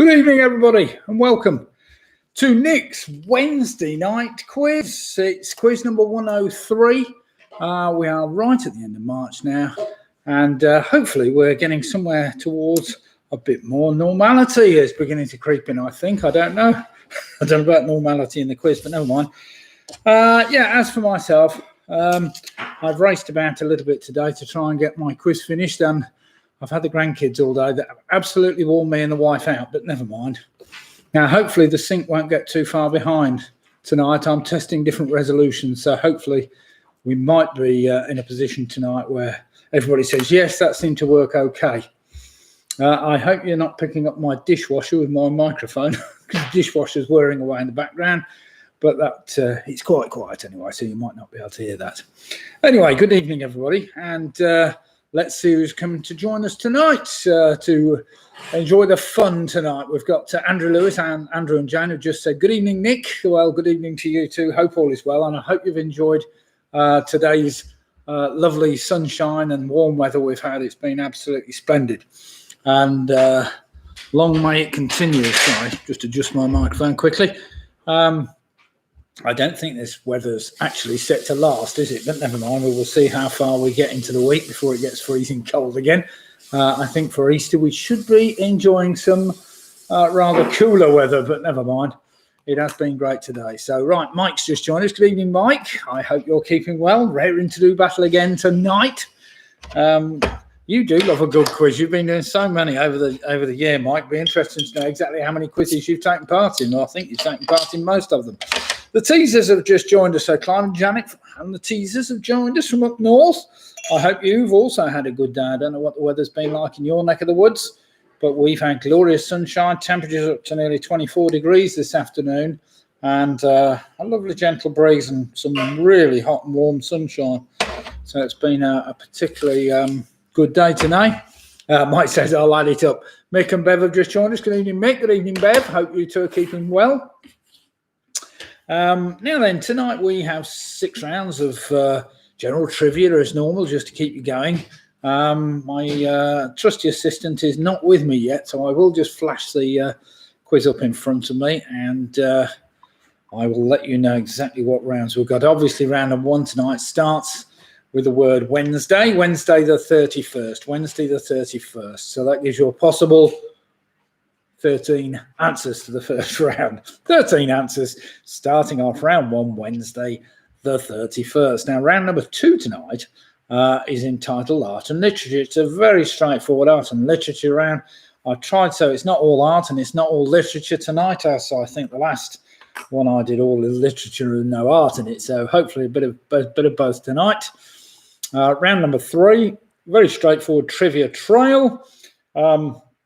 Good evening, everybody, and welcome to Nick's Wednesday night quiz. It's quiz number 103. We are right at the end of March now, and hopefully we're getting somewhere towards a bit more normality. It's beginning to creep in, I think. I don't know. I don't know about normality in the quiz, but never mind. As for myself, I've raced about a little bit today to try and get my quiz finished, and I've had the grandkids all day that have absolutely worn me and the wife out, but never mind. Now, hopefully the sync won't get too far behind tonight. I'm testing different resolutions, so hopefully we might be in a position tonight where everybody says, yes, that seemed to work okay. I hope you're not picking up my dishwasher with my microphone, because the dishwasher's whirring away in the background, but that it's quite quiet anyway, so you might not be able to hear that. Anyway, good evening, everybody, and let's see who's coming to join us tonight to enjoy the fun tonight. We've got Andrew Lewis and Andrew and Jane who just said, good evening, Nick. Well, good evening to you too. Hope all is well. And I hope you've enjoyed today's lovely sunshine and warm weather we've had. It's been absolutely splendid. And long may it continue. Sorry, just adjust my microphone quickly. I don't think this weather's actually set to last, is it? But never mind, we will see how far we get into the week before it gets freezing cold again. I think for Easter we should be enjoying some rather cooler weather, but never mind. It has been great today. So, right, Mike's just joined us. Good evening, Mike. I hope you're keeping well. Raring to do battle again tonight. You do love a good quiz. You've been doing so many over the year, Mike. Be interesting to know exactly how many quizzes you've taken part in. Well, I think you've taken part in most of them. The teasers have just joined us. So Clive and Janet and the teasers have joined us from up north. I hope you've also had a good day. I don't know what the weather's been like in your neck of the woods, but we've had glorious sunshine. Temperatures up to nearly 24 degrees this afternoon, and a lovely gentle breeze and some really hot and warm sunshine. So it's been a particularly good day tonight. Mike says, I'll add it up. Mick and Bev have just joined us. Good evening, Mick. Good evening, Bev. Hope you two are keeping well. Now then, tonight we have 6 rounds of general trivia as normal, just to keep you going. My trusty assistant is not with me yet, so I will just flash the quiz up in front of me, and I will let you know exactly what rounds we've got. Obviously, round number 1 tonight starts with the word Wednesday the 31st, Wednesday the 31st. So that gives you a possible 13 answers to the first round. 13 answers starting off round 1, Wednesday the 31st. Now, round number 2 tonight is entitled Art and Literature. It's a very straightforward art and literature round. I've tried, so it's not all art and it's not all literature tonight. So I think the last one I did all the literature and no art in it. So hopefully a bit of both tonight. Round number 3, very straightforward trivia trail.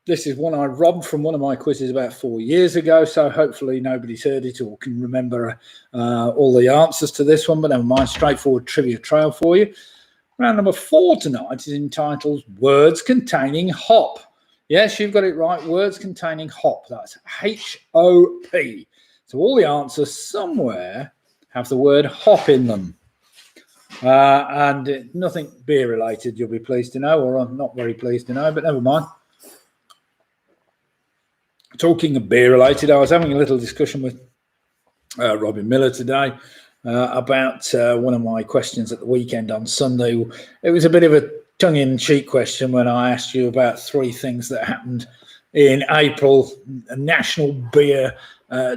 This is one I robbed from one of my quizzes about 4 years ago, so hopefully nobody's heard it or can remember all the answers to this one, but never mind, straightforward trivia trail for you. Round number 4 tonight is entitled Words Containing Hop. Yes, you've got it right, words containing hop. That's H-O-P. So all the answers somewhere have the word hop in them. And nothing beer related, you'll be pleased to know, or I'm not very pleased to know, but never mind. Talking of beer related, I was having a little discussion with Robin Miller today about one of my questions at the weekend on Sunday. It was a bit of a tongue-in-cheek question when I asked you about 3 things that happened in April: a National Beer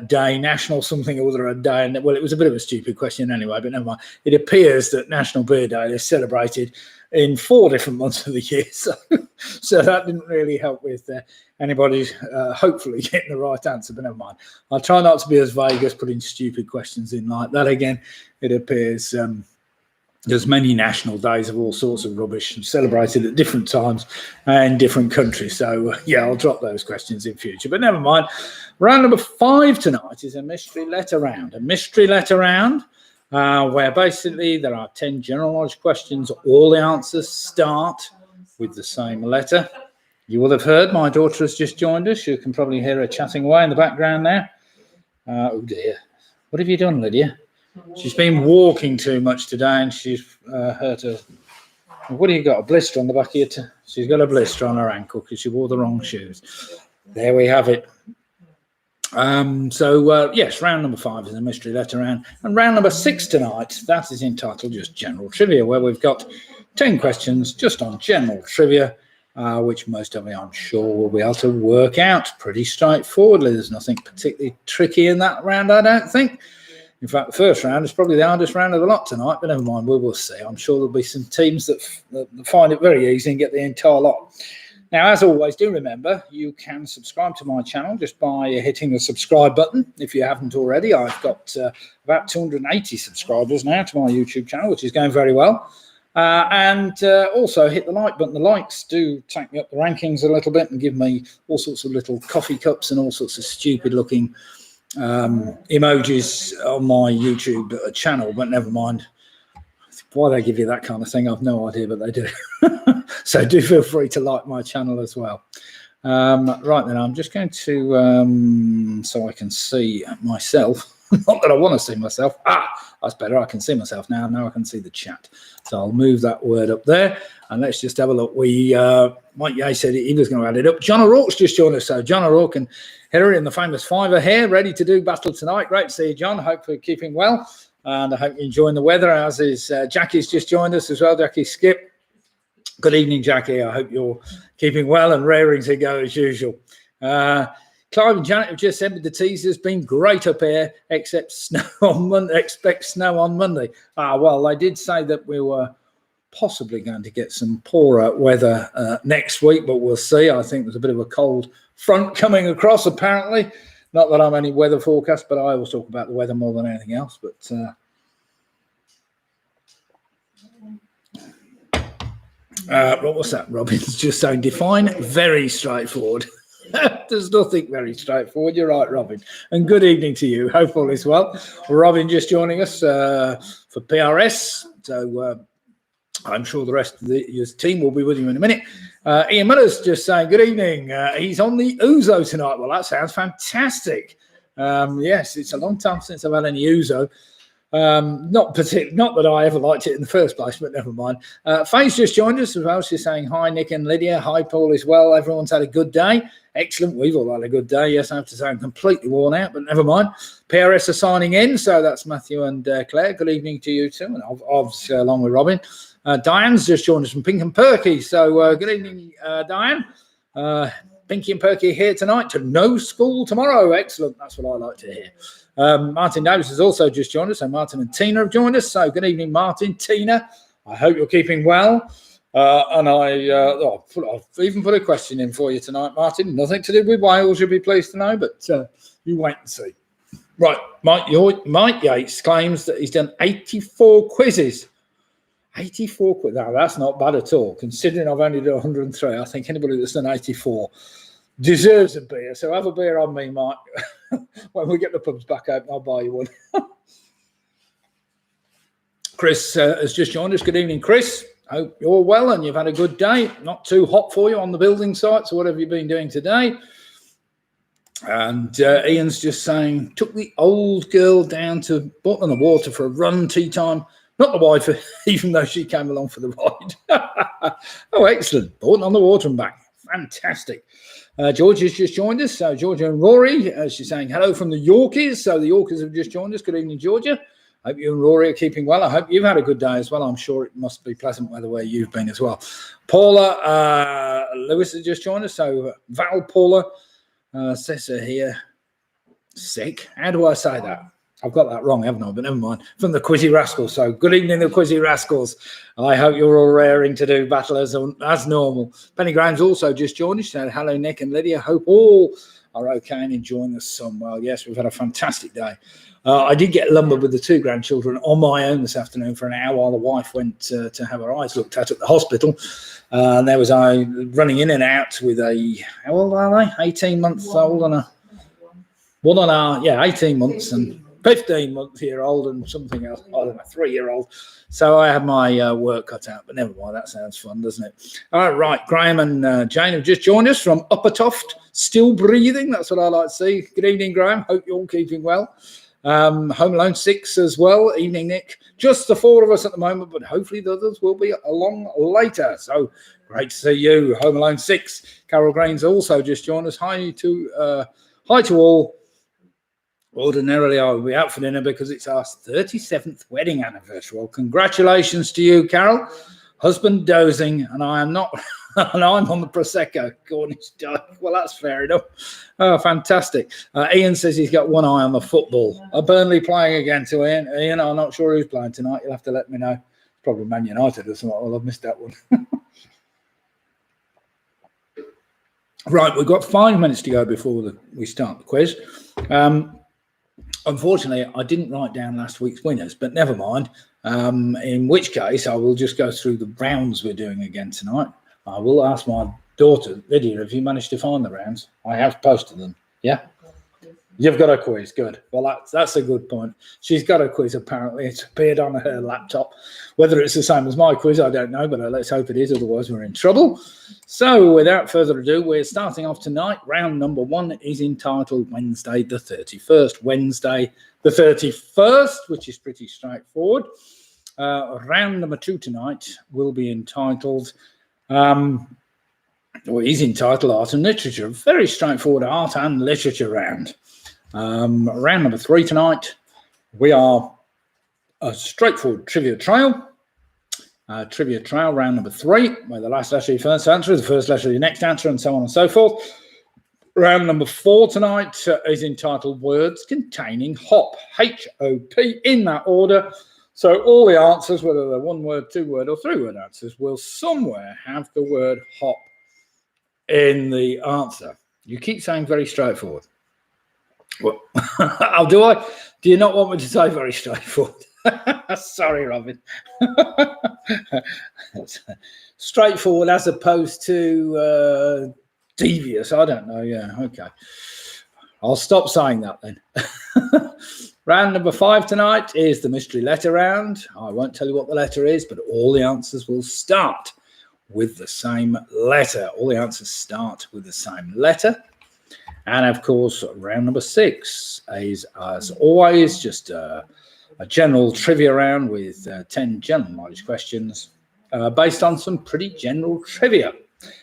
Day, National something or other a day. And well, it was a bit of a stupid question anyway, but never mind. It appears that National Beer Day is celebrated in 4 different months of the year, so that didn't really help with anybody hopefully getting the right answer, but never mind. I'll try not to be as vague as putting stupid questions in like that. Again, it appears there's many national days of all sorts of rubbish celebrated at different times and different countries, so yeah, I'll drop those questions in future, but never mind. Round number 5 tonight is a mystery letter round. Where basically there are 10 general knowledge questions. All the answers start with the same letter. You will have heard my daughter has just joined us. You can probably hear her chatting away in the background now. Oh dear. What have you done, Lydia? She's been walking too much today and she's hurt her. What have you got? A blister on the back of your she's got a blister on her ankle because she wore the wrong shoes. There we have it. Yes, round number 5 is a mystery letter round. And round number 6 tonight, that is entitled just General Trivia, where we've got 10 questions just on general trivia, which most of you, I'm sure, will be able to work out pretty straightforwardly. There's nothing particularly tricky in that round, I don't think. In fact, the first round is probably the hardest round of the lot tonight, but never mind, we will see. I'm sure there'll be some teams that find it very easy and get the entire lot. Now, as always, do remember, you can subscribe to my channel just by hitting the subscribe button. If you haven't already, I've got about 280 subscribers now to my YouTube channel, which is going very well. Also hit the like button. The likes do take me up the rankings a little bit and give me all sorts of little coffee cups and all sorts of stupid looking emojis on my YouTube channel, but never mind. Why they give you that kind of thing, I've no idea, but they do. So do feel free to like my channel as well. Right then, I'm just going to, so I can see myself. Not that I want to see myself. That's better. I can see myself now. Now I can see the chat. So I'll move that word up there. And let's just have a look. Mike Yeh said he was going to add it up. John O'Rourke's just joined us. So John O'Rourke and Hillary in the famous Fiver here, ready to do battle tonight. Great to see you, John. Hope you're keeping well. And I hope you're enjoying the weather, as is Jackie's just joined us as well. Jackie Skip. Good evening, Jackie. I hope you're keeping well and raring to go as usual. Clive and Janet have just said with the teasers, been great up here, except snow on Monday. Expect snow on Monday. Well, they did say that we were possibly going to get some poorer weather next week, but we'll see. I think there's a bit of a cold front coming across, apparently. Not that I'm any weather forecast, but I always talk about the weather more than anything else. But what's that? Robin's just saying, define very straightforward. There's nothing very straightforward. You're right, Robin. And good evening to you. Hope all is well. Robin just joining us for PRS. So I'm sure the rest of your team will be with you in a minute. Ian Miller's just saying, good evening. He's on the Ouzo tonight. Well, that sounds fantastic. Yes, it's a long time since I've had any Ouzo. Not that I ever liked it in the first place, but never mind. Faye's just joined us as well. She's saying, hi, Nick and Lydia. Hi, Paul as well. Everyone's had a good day. Excellent. We've all had a good day. Yes, I have to say I'm completely worn out, but never mind. PRS are signing in. So that's Matthew and Claire. Good evening to you too. And obviously along with Robin. Diane's just joined us from Pink and Perky. So good evening, Diane. Pinky and Perky here tonight to no school tomorrow. Excellent. That's what I like to hear. Martin Davis has also just joined us. So Martin and Tina have joined us. So good evening, Martin, Tina. I hope you're keeping well. And I've even put a question in for you tonight, Martin. Nothing to do with Wales, you'll be pleased to know, but you wait and see. Right, Mike Yates claims that he's done 84 quizzes. 84 quizzes. Now, that's not bad at all, considering I've only done 103. I think anybody that's done 84 deserves a beer. So have a beer on me, Mike. When we get the pubs back open, I'll buy you one. Chris has just joined us. Good evening, Chris. Hope you're well and you've had a good day. Not too hot for you on the building site, so what have you been doing today? And Ian's just saying, took the old girl down to Bottom on the Water for a run, tea time. Not the wife, even though she came along for the ride. Oh, excellent. Bottom on the Water and back. Fantastic. George has just joined us. So Georgia and Rory, she's saying hello from the Yorkies. So the Yorkies have just joined us. Good evening, Georgia. Hope you and Rory are keeping well. I hope you've had a good day as well. I'm sure it must be pleasant weather where you've been as well. Paula Lewis has just joined us. So Val Paula says here, sick. How do I say that? I've got that wrong, haven't I? But never mind. From the Quizzy Rascals. So good evening, the Quizzy Rascals. I hope you're all raring to do battle as normal. Penny Graham's also just joined us. She said, hello, Nick and Lydia. Hope all are okay and enjoying the sun. Well, yes, we've had a fantastic day. I did get lumbered with the 2 grandchildren on my own this afternoon for an hour while the wife went to have her eyes looked at the hospital. And there was I running in and out with a, how old are they? 18 months old and a 18 months and 15-month-year-old and something else. I don't know, 3-year-old. So I had my work cut out, but never mind. That sounds fun, doesn't it? All right, Graham and Jane have just joined us from Uppertoft. Still breathing. That's what I like to see. Good evening, Graham. Hope you're all keeping well. Home Alone 6 as well. Evening, Nick. Just the 4 of us at the moment, but hopefully the others will be along later. So great to see you. Home Alone 6. Carol Grain's also just joined us. Hi to all. Ordinarily, I would be out for dinner because it's our 37th wedding anniversary. Well, congratulations to you, Carol. Husband dozing, and I am not, and I'm on the Prosecco. Cornish duck. Well, that's fair enough. Oh, fantastic. Ian says he's got one eye on the football. Are Burnley playing again to Ian? Ian, I'm not sure who's playing tonight. You'll have to let me know. Probably Man United or something. Well, I've missed that one. Right, we've got 5 minutes to go before we start the quiz. Unfortunately, I didn't write down last week's winners, but never mind. In which case, I will just go through the rounds we're doing again tonight. I will ask my daughter, Lydia, have you managed to find the rounds? I have posted them. Yeah? You've got a quiz. Good. Well, that's a good point. She's got a quiz, apparently. It's appeared on her laptop. Whether it's the same as my quiz, I don't know, but let's hope it is. Otherwise, we're in trouble. So, without further ado, we're starting off tonight. Round number 1 is entitled Wednesday the 31st. Wednesday the 31st, which is pretty straightforward. Round number 2 tonight will be entitled... is entitled Art and Literature. Very straightforward art and literature round. Round number 3 tonight, we are a straightforward trivia trail. Trivia trail, round number 3, where the last letter of your first answer is the first letter of your next answer, and so on and so forth. Round number 4 tonight is entitled Words Containing Hop, H-O-P, in that order. So all the answers, whether they're 1-word, 2-word, or 3-word answers, will somewhere have the word hop in the answer. You keep saying very straightforward. Well, do you not want me to say very straightforward? Sorry, Robin. Straightforward as opposed to devious. I don't know. Yeah, okay. I'll stop saying that then. Round number 5 tonight is the mystery letter round. I won't tell you what the letter is, but all the answers will start with the same letter. All the answers start with the same letter. And of course, round number 6 is, as always, just a general trivia round with 10 general knowledge questions based on some pretty general trivia.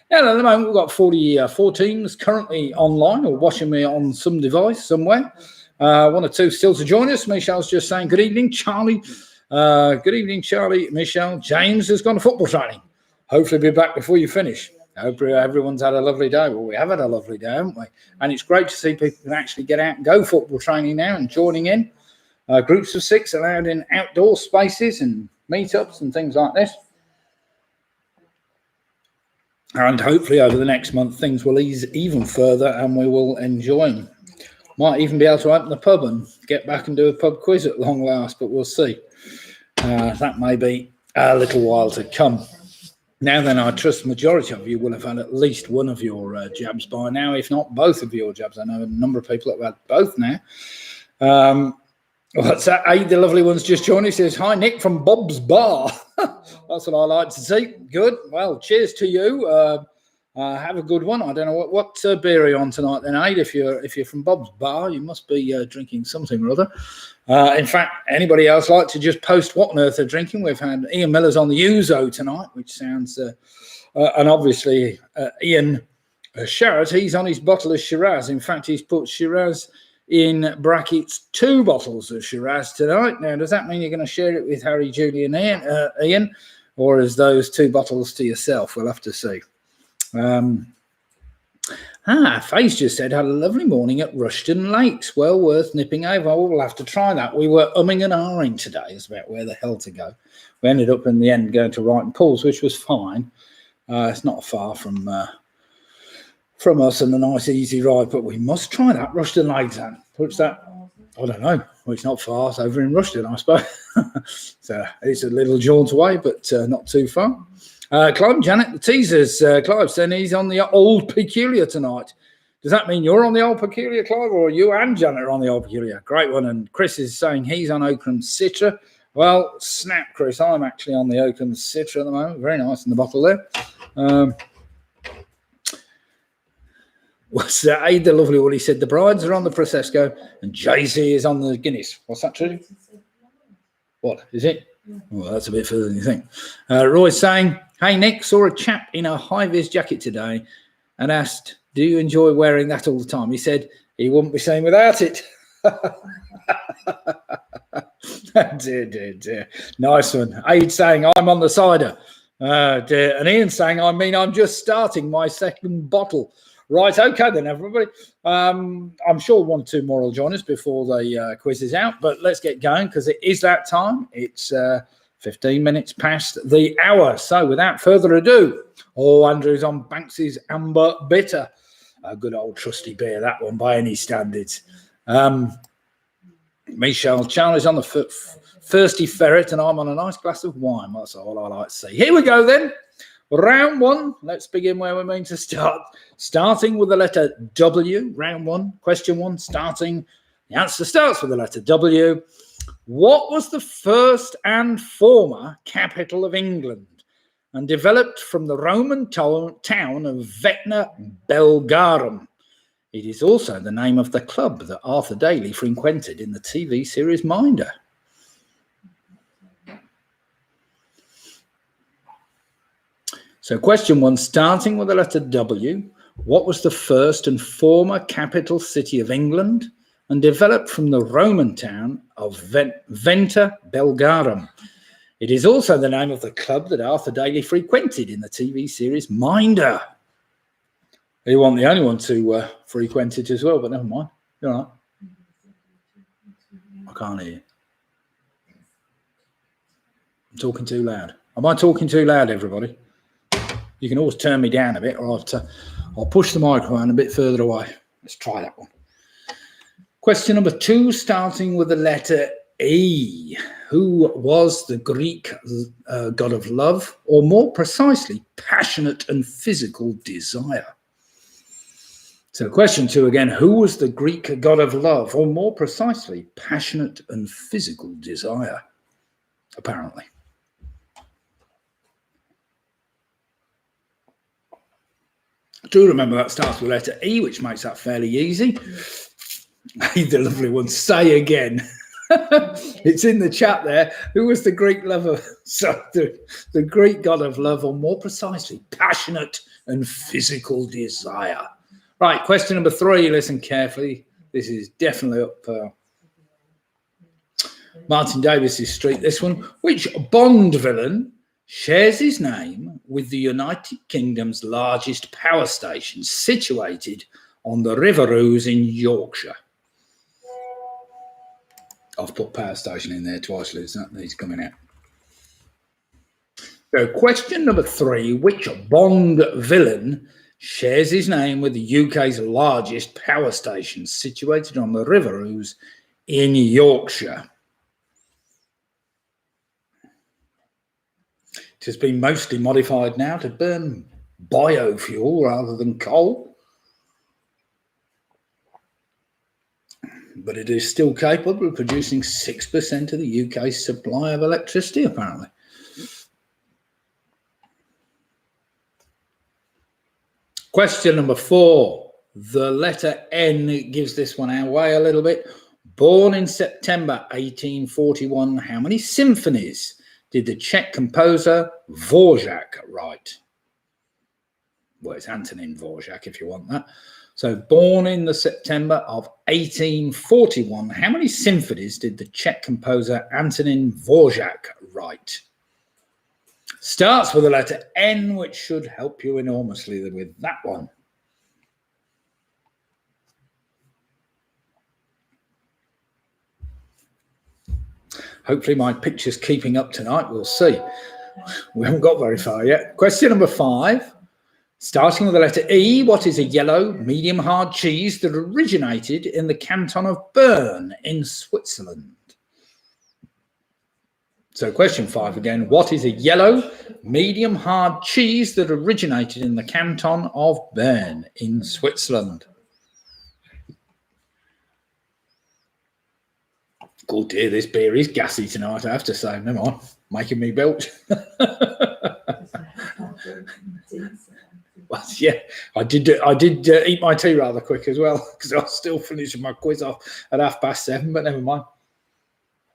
Now, at the moment, we've got 44 teams currently online or watching me on some device somewhere. 1 or 2 still to join us. Michelle's just saying, good evening, Charlie. Good evening, Charlie. Michelle. James has gone to football training. Hopefully be back before you finish. I hope everyone's had a lovely day. Well, we have had a lovely day, haven't we? And it's great to see people can actually get out and go football training now and joining in. Groups of 6 allowed in outdoor spaces and meetups and things like this. And hopefully over the next month, things will ease even further and we will enjoy them. Might even be able to open the pub and get back and do a pub quiz at long last, but we'll see. That may be a little while to come. Now then, I trust the majority of you will have had at least one of your jabs by now, if not both of your jabs. I know a number of people that have had both now. What's that? Aid, the lovely one's just joined. He says, hi, Nick from Bob's Bar. That's what I like to see. Good. Well, cheers to you. Have a good one. I don't know what beer are you on tonight then, Aid? If you're from Bob's Bar, you must be drinking something or other. In fact, anybody else like to just post what on earth they're drinking? We've had Ian Miller's on the Ouzo tonight, which sounds... and obviously, Ian Sharrett, he's on his bottle of Shiraz. In fact, he's put Shiraz in brackets 2 bottles of Shiraz tonight. Now, does that mean you're going to share it with Harry, Julie and Ian? Or is those 2 bottles to yourself? We'll have to see. Faze just said, had a lovely morning at Rushton Lakes. Well worth nipping over. We'll have to try that. We were umming and ahhing today as about where the hell to go. We ended up in the end going to Wright and Pools, which was fine. It's not far from us and a nice easy ride, but we must try that Rushton Lakes. What's that? I don't know. Well, it's not far. It's over in Rushton, I suppose. So it's a little jaunt away, but not too far. Clive, Janet, the teasers. Clive saying he's on the Old Peculiar tonight. Does that mean you're on the Old Peculiar, Clive, or you and Janet are on the Old Peculiar? Great one. And Chris is saying he's on Oakham Citra. Well, snap, Chris. I'm actually on the Oakham Citra at the moment. Very nice in the bottle there. What's that? Aid, the lovely one. He said the brides are on the Prosecco and Jay-Z is on the Guinness. What's that true? What is it? Well, that's a bit further than you think. Roy's saying, hey, Nick, saw a chap in a high-vis jacket today and asked, do you enjoy wearing that all the time? He said he wouldn't be seen without it. Dear. Nice one. Aid saying, I'm on the cider. Dear. And Ian saying, I'm just starting my second bottle. Right, okay then, everybody. I'm sure one or two more will join us before the quiz is out, but let's get going because it is that time. It's 15 minutes past the hour. So without further ado, Andrew's on Banks's Amber Bitter. A good old trusty beer, that one, by any standards. Michelle Charlie's on the thirsty ferret, and I'm on a nice glass of wine. That's all I like to see. Here we go then. Round one. Let's begin where we mean to start. Starting with the letter W. Round one. Question one. The answer starts with the letter W. What was the first and former capital of England and developed from the Roman town of Vetna Belgarum? It is also the name of the club that Arthur Daly frequented in the TV series Minder. So question one, starting with the letter W, what was the first and former capital city of England and developed from the Roman town of Venta Belgarum? It is also the name of the club that Arthur Daly frequented in the TV series Minder. He wasn't the only one to frequent it as well, but never mind. You're all right. I can't hear you. I'm talking too loud. Am I talking too loud, everybody? You can always turn me down a bit, or I'll push the microphone a bit further away. Let's try that one. Question number two, starting with the letter E. Who was the Greek god of love, or more precisely, passionate and physical desire? So question two again, who was the Greek god of love, or more precisely, passionate and physical desire? Apparently. Do remember that starts with letter E, which makes that fairly easy. The lovely one, say again. It's in the chat there. Who was the Greek lover? So the Greek god of love, or more precisely, passionate and physical desire. Right, question number three. Listen carefully. This is definitely up Martin Davis's street, this one. Which Bond villain shares his name with the United Kingdom's largest power station, situated on the Riveroos in Yorkshire? I've put power station in there twice, Liz. That needs coming out. So question number three, which Bond villain shares his name with the UK's largest power station, situated on the Riveroos in Yorkshire? It has been mostly modified now to burn biofuel rather than coal, but it is still capable of producing 6% of the UK's supply of electricity, apparently. Question number four. The letter N gives this one away a little bit. Born in September 1841, how many symphonies did the Czech composer Dvořák write? Well, it's Antonin Dvořák if you want that. So born in the September of 1841, how many symphonies did the Czech composer Antonin Dvořák write? Starts with the letter N, which should help you enormously with that one. Hopefully my picture's keeping up tonight. We'll see. We haven't got very far yet. Question number five. Starting with the letter E, what is a yellow, medium hard cheese that originated in the canton of Bern in Switzerland? So question five again. What is a yellow, medium hard cheese that originated in the canton of Bern in Switzerland? Good dear, this beer is gassy tonight, I have to say. Never mind, making me belch. Well, yeah, I did eat my tea rather quick as well, because I was still finishing my quiz off at 7:30, but never mind.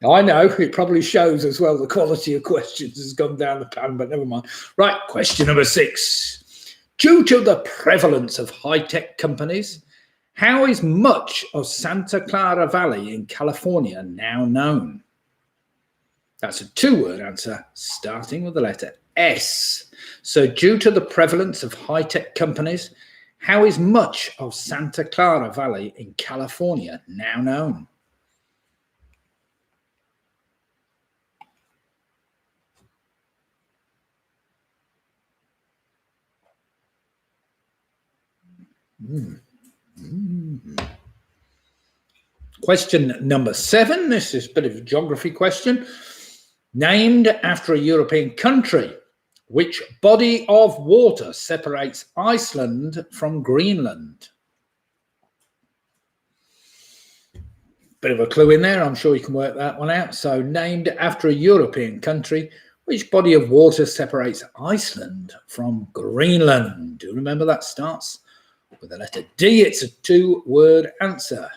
I know, it probably shows as well the quality of questions has gone down the pan, but never mind. Right, question number six. Due to the prevalence of high-tech companies How is much of Santa Clara Valley in California now known? That's a two-word answer starting with the letter S. So due to the prevalence of high-tech companies, how is much of Santa Clara Valley in California now known? Question number 7. This is a bit of a geography question. Named after a European country, which body of water separates Iceland from Greenland? Bit of a clue in there. I'm sure you can work that one out. So named after a European country, which body of water separates Iceland from Greenland? Do you remember that starts with the letter D? It's a two-word answer.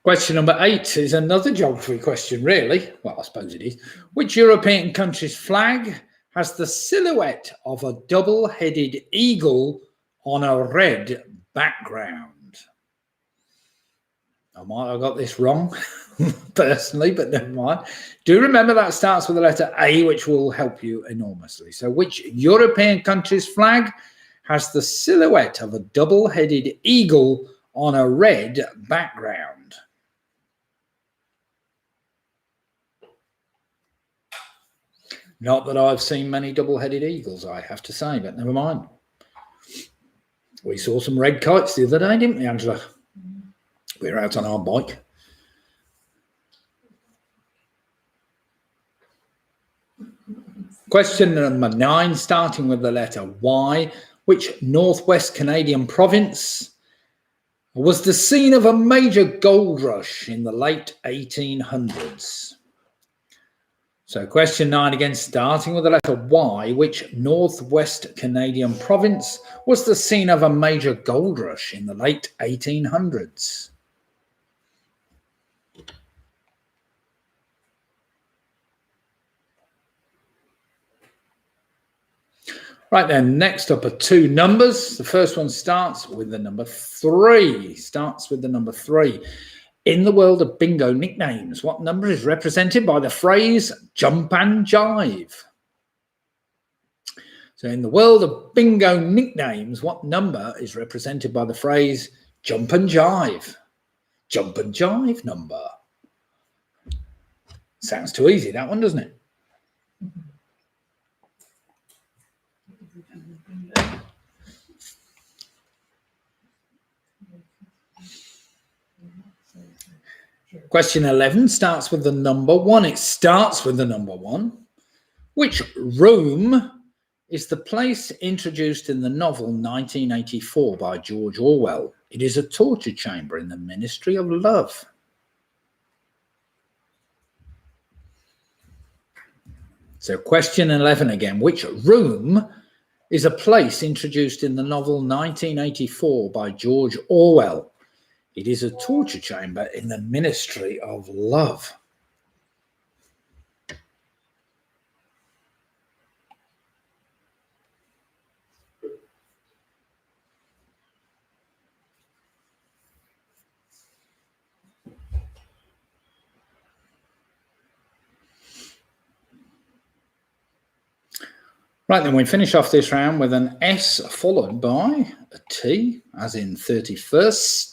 Question number 8 is another geography question, really. Well, I suppose it is. Which European country's flag has the silhouette of a double-headed eagle on a red background? I might have got this wrong, personally, but never mind. Do remember that starts with the letter A, which will help you enormously. So which European country's flag has the silhouette of a double-headed eagle on a red background? Not that I've seen many double-headed eagles, I have to say, but never mind. We saw some red kites the other day, didn't we, Angela? We were out on our bike. Question number 9, starting with the letter Y. Which northwest Canadian province was the scene of a major gold rush in the late 1800s? So question 9 again, starting with the letter Y. Which northwest Canadian province was the scene of a major gold rush in the late 1800s? Right then, next up are two numbers. The first one starts with the number 3. In the world of bingo nicknames, what number is represented by the phrase jump and jive? So in the world of bingo nicknames, what number is represented by the phrase jump and jive? Jump and jive number. Sounds too easy, that one, doesn't it? Question 11 starts with the number 1. It starts with the number 1. Which room is the place introduced in the novel 1984 by George Orwell? It is a torture chamber in the Ministry of Love. So question 11 again. Which room is a place introduced in the novel 1984 by George Orwell? It is a torture chamber in the Ministry of Love. Right, then we finish off this round with an S followed by a T, as in 31st.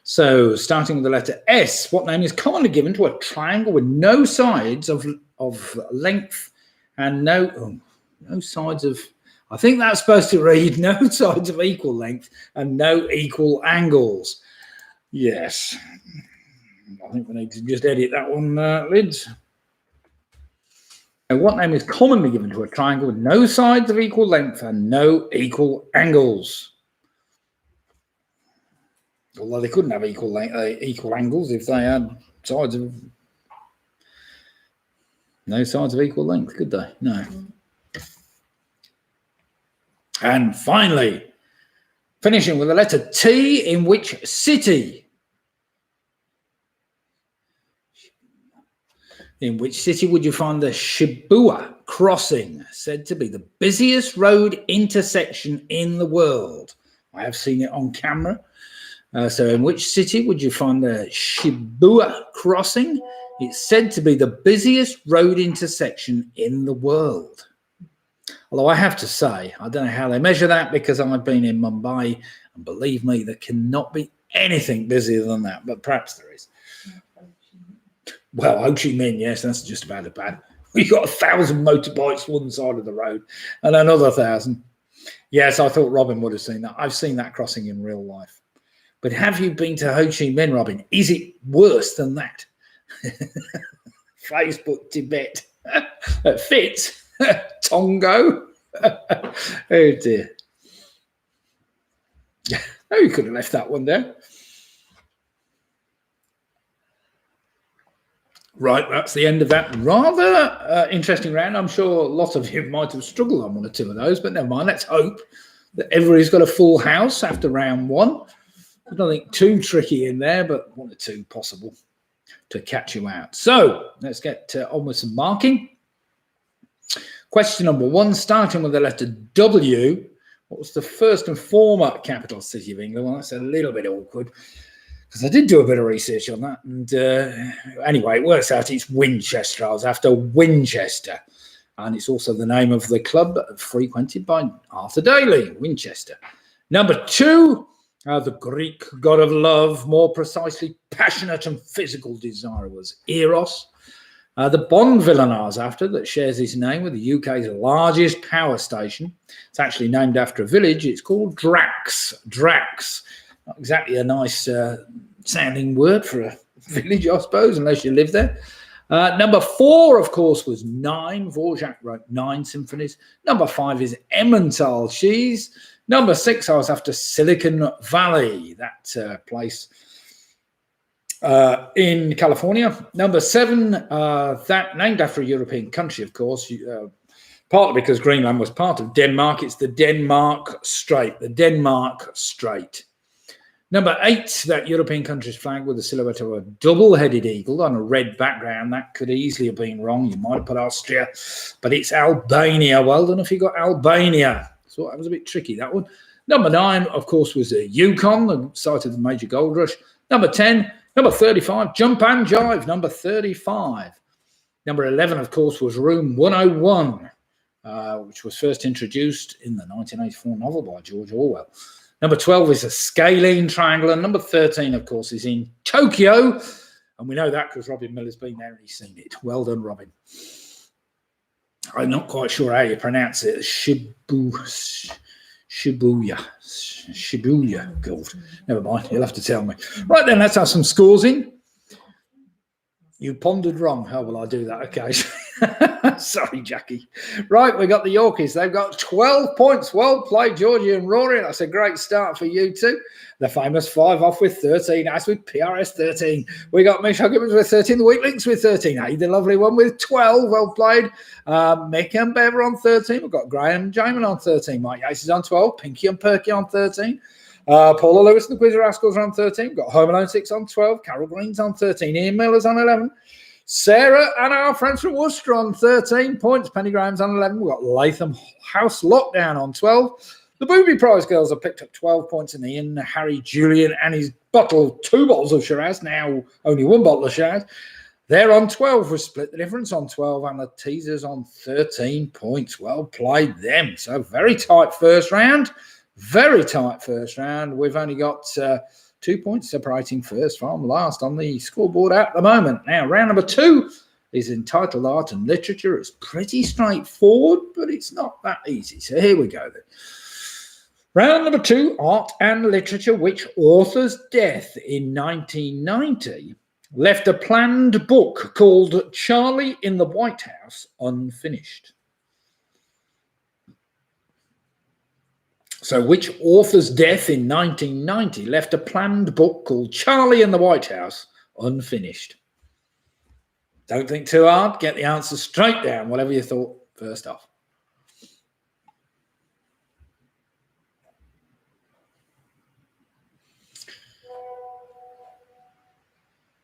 So starting with the letter S, what name is commonly given to a triangle with no sides of length and no sides of, I think that's supposed to read no sides of equal length and no equal angles. Yes. I think we need to just edit that one, Lids. What name is commonly given to a triangle with no sides of equal length and no equal angles? Although they couldn't have equal angles if they had sides of no sides of equal length, could they? No. And finally, finishing with the letter T, in which city In which city would you find the Shibuya crossing, said to be the busiest road intersection in the world? I have seen it on camera. So in which city would you find the Shibuya crossing? It's said to be the busiest road intersection in the world. Although I have to say, I don't know how they measure that, because I've been in Mumbai, and believe me, there cannot be anything busier than that, but perhaps there is. Well, Ho Chi Minh, yes, that's just about as bad. We've got 1,000 motorbikes one side of the road and another 1,000. Yes, I thought Robin would have seen that. I've seen that crossing in real life. But have you been to Ho Chi Minh, Robin? Is it worse than that? Facebook, Tibet. It fits. Tongo. Oh, dear. Oh, you could have left that one there. Right, that's the end of that rather interesting round. I'm sure a lot of you might have struggled on one or two of those, but never mind. Let's hope that everybody's got a full house after round one. There's nothing too tricky in there, but one or two possible to catch you out. So let's get on with some marking. Question number one, starting with the letter W. What was the first and former capital city of England? Well, that's a little bit awkward, because I did do a bit of research on that. And anyway, it works out it's Winchester. I was after Winchester. And it's also the name of the club frequented by Arthur Daly, Winchester. Number two, the Greek god of love, more precisely passionate and physical desire, was Eros. The Bond villain I was after, that shares his name with the UK's largest power station. It's actually named after a village. It's called Drax. Drax. Not exactly a nice sounding word for a village, I suppose, unless you live there. Number four, of course, was 9. Dvorak wrote 9 symphonies. Number 5 is Emmental cheese. Number 6, I was after Silicon Valley, that place in California. Number 7, that named after a European country, of course, partly because Greenland was part of Denmark. It's the Denmark Strait, the Denmark Strait. Number 8, that European country's flag with the silhouette of a double-headed eagle on a red background. That could easily have been wrong. You might have put Austria, but it's Albania. Well done if you got Albania. So that was a bit tricky, that one. Number 9, of course, was Yukon, the site of the major gold rush. Number 10, number 35, Jump and Jive, number 35. Number 11, of course, was Room 101, which was first introduced in the 1984 novel by George Orwell. Number 12 is a scalene triangle. And number 13, of course, is in Tokyo. And we know that because Robin Miller's been there and he's seen it. Well done, Robin. I'm not quite sure how you pronounce it. Shibuya. God, never mind. You'll have to tell me. Right then, let's have some scores in. You pondered wrong. How will I do that? Okay. Sorry, Jackie. Right, we got the Yorkies. They've got 12 points. Well played, Georgie and Rory. That's a great start for you two. The famous 5 off with 13, as with PRS 13. We got Mish Huggins with 13. The Weak Links with 13. Hey, the lovely one with 12. Well played. Mick and Bev are on 13. We've got Graham and Jamin on 13. Mike Yates is on 12. Pinky and Perky on 13. Paula Lewis and the Quiz Rascals are on 13. We've got Home Alone 6 on 12. Carol Green's on 13. Ian Miller's on 11. Sarah and our friends from Worcester on 13 points. Penny Graham's on 11. We've got Latham House Lockdown on 12. The Booby Prize girls have picked up 12 points, and Ian, Harry, Julian, and his 2 bottles of Shiraz, now only 1 bottle of Shiraz. They're on 12. We split the difference on 12, and the Teasers on 13 points. Well played them. So very tight first round. Very tight first round. We've only got 2 points separating first from last on the scoreboard at the moment. Now, round number 2 is entitled Art and Literature. It's pretty straightforward, but it's not that easy. So here we go then. Round number 2, Art and Literature. Which author's death in 1990 left a planned book called Charlie in the White House unfinished? So which author's death in 1990 left a planned book called Charlie in the White House unfinished? Don't think too hard. Get the answer straight down, whatever you thought first off.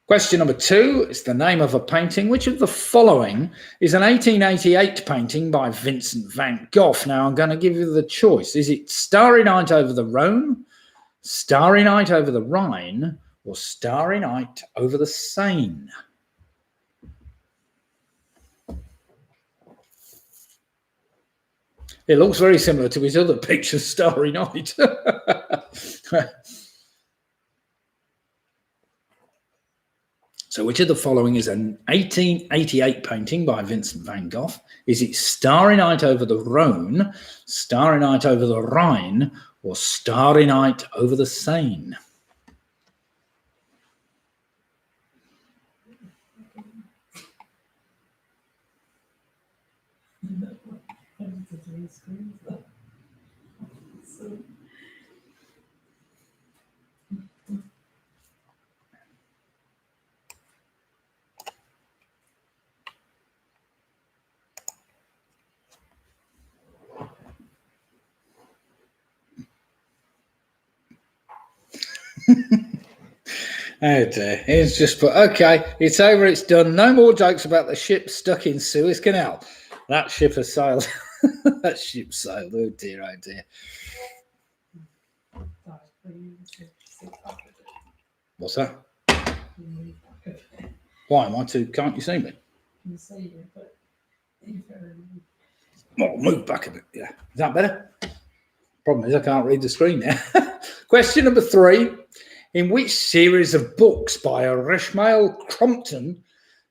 Question number 2 is the name of a painting. Which of the following is an 1888 painting by Vincent van Gogh? Now, I'm going to give you the choice. Is it Starry Night over the Rhone, Starry Night over the Rhine, or Starry Night over the Seine? It looks very similar to his other picture, Starry Night. So which of the following is an 1888 painting by Vincent van Gogh? Is it Starry Night over the Rhone, Starry Night over the Rhine, or Starry Night over the Seine? Oh dear, it's just put, okay, it's over, it's done. No more jokes about the ship stuck in Suez Canal. That ship has sailed. That ship sailed. Oh dear, oh dear. What's that? Why am I too? Can't you see me? Oh, move back a bit. Yeah, is that better? Problem is I can't read the screen now. Question number 3. In which series of books by Ishmael Crompton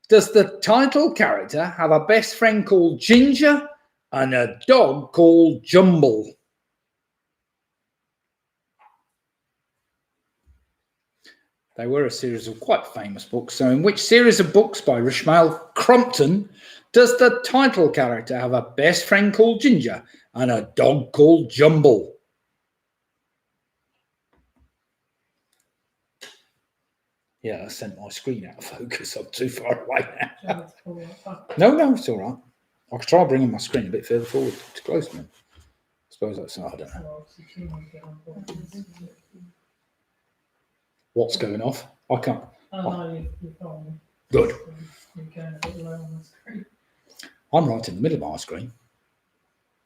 does the title character have a best friend called Ginger and a dog called Jumble? They were a series of quite famous books. So in which series of books by Ishmael Crompton does the title character have a best friend called Ginger and a dog called Jumble? Yeah, I sent my screen out of focus. I'm too far away now. No, it's all right. I could try bringing my screen a bit further forward to close to me. I suppose that's, I don't know. What's going off? I can't. Good. I'm right in the middle of my screen.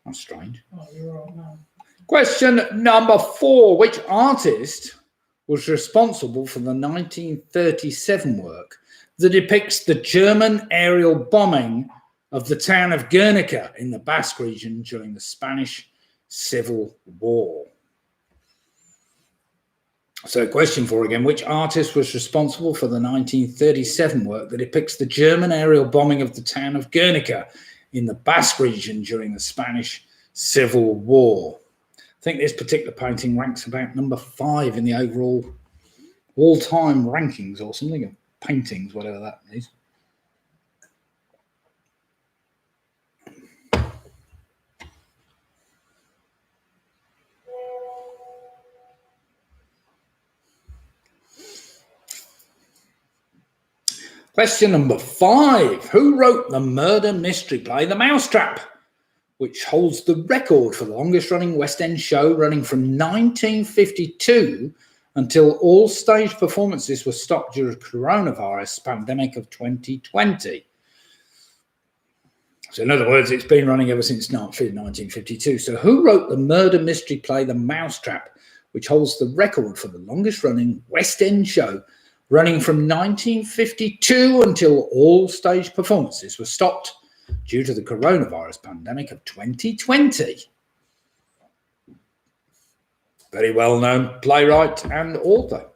That's strange. Oh, you're right now. Question number 4. Which artist was responsible for the 1937 work that depicts the German aerial bombing of the town of Guernica in the Basque region during the Spanish Civil War? So question 4 again. Which artist was responsible for the 1937 work that depicts the German aerial bombing of the town of Guernica in the Basque region during the Spanish Civil War? I think this particular painting ranks about number 5 in the overall all-time rankings or something of paintings, whatever that is. Question number 5. Who wrote the murder mystery play The Mousetrap, which holds the record for the longest-running West End show, running from 1952 until all stage performances were stopped due to the coronavirus pandemic of 2020? So in other words, it's been running ever since 1952. So who wrote the murder mystery play The Mousetrap, which holds the record for the longest-running West End show, running from 1952 until all stage performances were stopped due to the coronavirus pandemic of 2020? Very well-known playwright and author.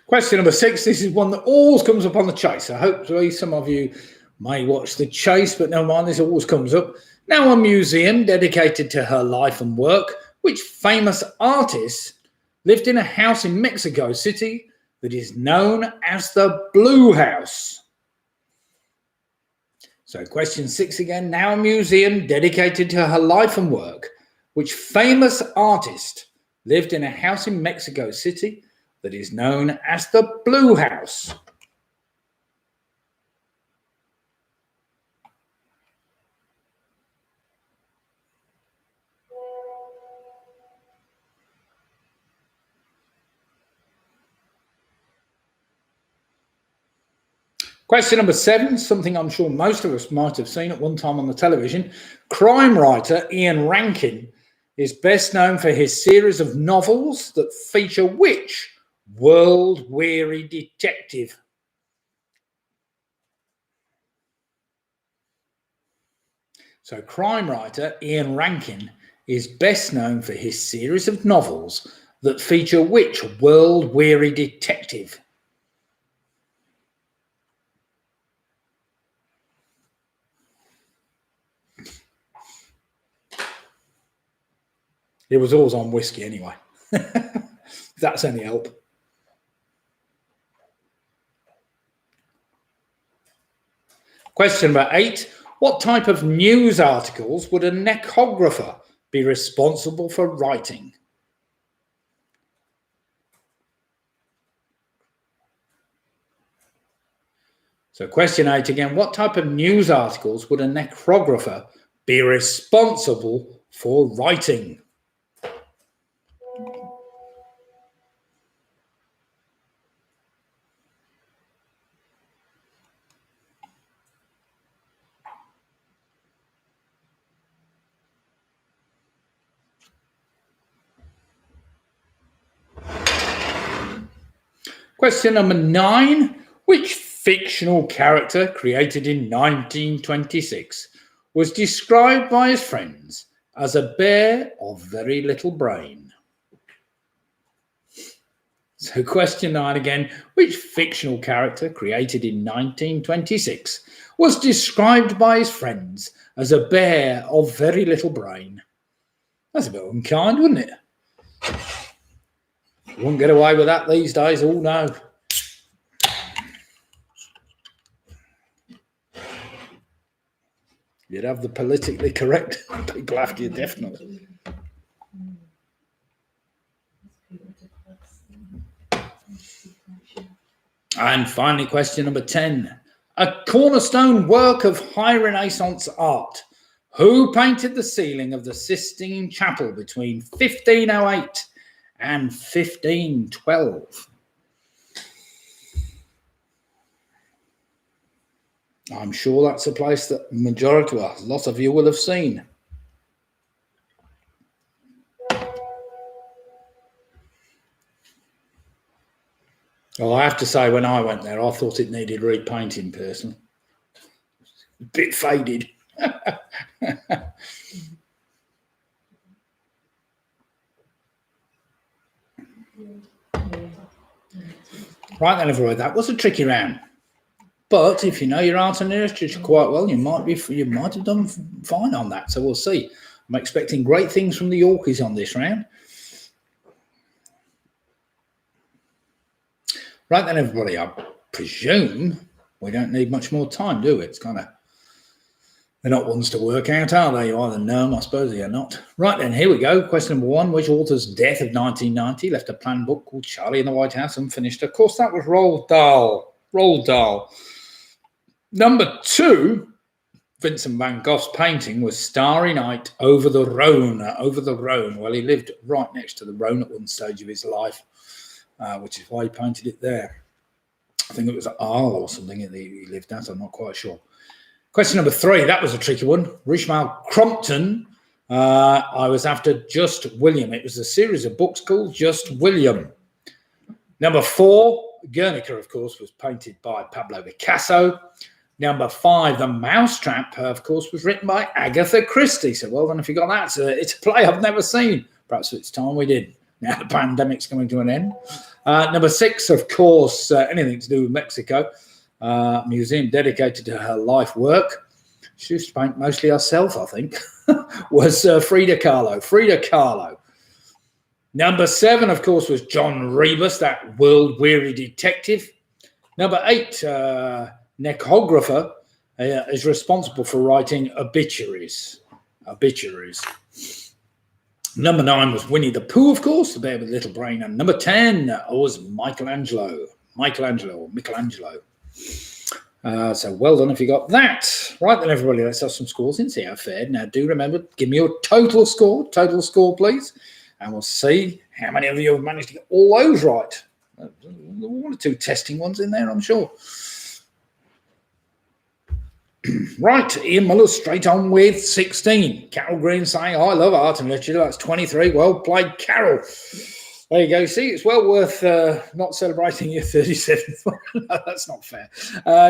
Question number 6. This is one that always comes up on the Chase. I hope some of you may watch the Chase, but never mind, this always comes up. Now, a museum dedicated to her life and work. Which famous artist lived in a house in Mexico City that is known as the Blue House? So question 6 again. Now, a museum dedicated to her life and work. Which famous artist lived in a house in Mexico City that is known as the Blue House? Question number 7, something I'm sure most of us might have seen at one time on the television. Crime writer Ian Rankin is best known for his series of novels that feature which world-weary detective? So crime writer Ian Rankin is best known for his series of novels that feature which world-weary detective? It was always on whiskey anyway. That's any help. Question number 8. What type of news articles would a necographer be responsible for writing? So question 8 again. What type of news articles would a necographer be responsible for writing? Question number 9. Which fictional character created in 1926 was described by his friends as a bear of very little brain? So question 9 again. Which fictional character created in 1926 was described by his friends as a bear of very little brain? That's a bit unkind, wouldn't it? You wouldn't get away with that these days. Oh, no. You'd have the politically correct people after you, definitely. And finally, question number 10. A cornerstone work of high Renaissance art. Who painted the ceiling of the Sistine Chapel between 1508 and 1512? I'm sure that's a place that lots of you will have seen. Well, I have to say, when I went there, I thought it needed repainting personally. A bit faded. Right then, everybody, that was a tricky round. But if you know your art and literature quite well, you might have done fine on that. So we'll see. I'm expecting great things from the Yorkies on this round. Right then, everybody, I presume we don't need much more time, do we? It's kind of, they're not ones to work out, are they? You either know them, I suppose they are not. Right then, here we go. Question number 1. Which author's death of 1990 left a planned book called Charlie in the White House unfinished? Of course, that was Roald Dahl. Roald Dahl. Number 2, Vincent van Gogh's painting was Starry Night over the Rhone. Over the Rhone. Well, he lived right next to the Rhone at one stage of his life, which is why he painted it there. I think it was Arles or something that he lived at. I'm not quite sure. Question number 3. That was a tricky one. Richmal Crompton. I was after Just William. It was a series of books called Just William. Number 4. Guernica, of course, was painted by Pablo Picasso. Number 5, The Mousetrap, of course, was written by Agatha Christie. So well done if you got that. It's a play I've never seen. Perhaps it's time we did. Now the pandemic's coming to an end. Number 6, of course, anything to do with Mexico. Museum dedicated to her life work. She used to paint mostly herself, I think. was Frida Kahlo. Frida Kahlo. Number 7, of course, was John Rebus, that world-weary detective. Number 8, necographer is responsible for writing obituaries. Number 9 was Winnie the Pooh, of course, the bear with little brain. And number 10 was Michelangelo. So well done if you got that. Right then, everybody, let's have some scores in, see how fared. Now, do remember, give me your total score, please. And we'll see how many of you have managed to get all those right. There were 1 or 2 testing ones in there, I'm sure. Right, Ian Muller straight on with 16. Carol Green saying, I love art and literature. That's 23. Well played, Carol. There you go. See, it's well worth not celebrating your 37th one. No, that's not fair.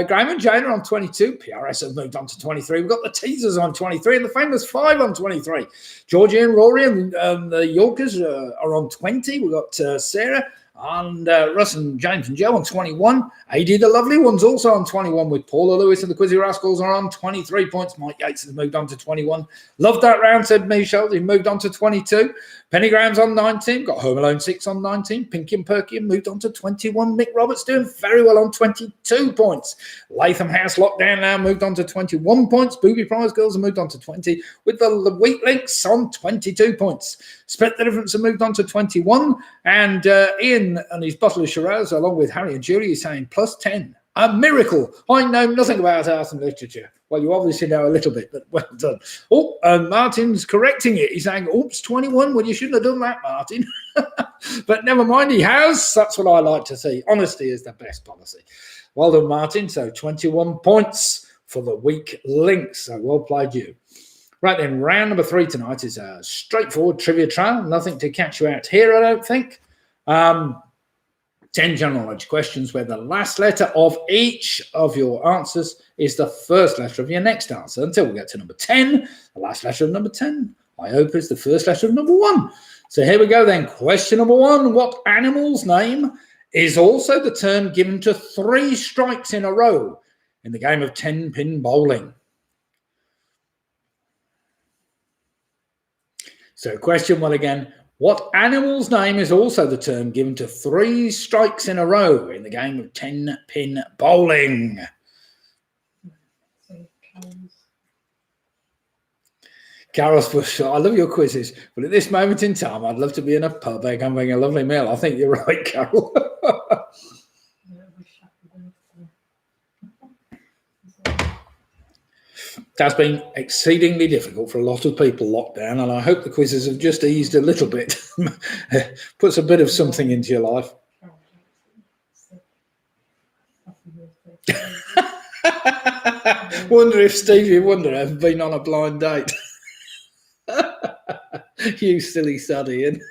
Graham and Jane are on 22. PRS have moved on to 23. We've got the Teasers on 23 and the Famous Five on 23. Georgie and Rory and the Yorkers are on 20. We've got Sarah and Russ and James and Joe on 21. AD the Lovely One's also on 21 with Paula Lewis and the Quizzy Rascals are on 23 points. Mike Yates has moved on to 21. Loved that round, said Michelle. He moved on to 22. Penny Graham's on 19. Got Home Alone 6 on 19. Pinky and Perky have moved on to 21. Mick Roberts doing very well on 22 points. Latham House Lockdown now moved on to 21 points. Booby Prize Girls have moved on to 20 with the Wheat Links on 22 points. Split the Difference have moved on to 21. And Ian and his bottle of Shiraz, along with Harry and Julie, is saying plus 10. A miracle. I know nothing about art and literature. Well, you obviously know a little bit, but well done. Oh, Martin's correcting it. He's saying, oops, 21. Well, you shouldn't have done that, Martin. But never mind, he has. That's what I like to see. Honesty is the best policy. Well done, Martin. So 21 points for the weak links. So well played you. Right then, round number 3 tonight is a straightforward trivia trial. Nothing to catch you out here, I don't think. 10 general knowledge questions where the last letter of each of your answers is the first letter of your next answer until we get to number 10. The last letter of number 10, I hope, is the first letter of number 1. So here we go then. Question number 1. What animal's name is also the term given to 3 strikes in a row in the game of 10-pin bowling? So question 1 again. What animal's name is also the term given to 3 strikes in a row in the game of 10-pin bowling? Carol's Bush, I love your quizzes, but at this moment in time, I'd love to be in a pub having a lovely meal. I think you're right, Carol. That's been exceedingly difficult for a lot of people locked down, and I hope the quizzes have just eased a little bit. Puts a bit of something into your life. Wonder if Stevie Wonder has been on a blind date. You silly sod, Ian.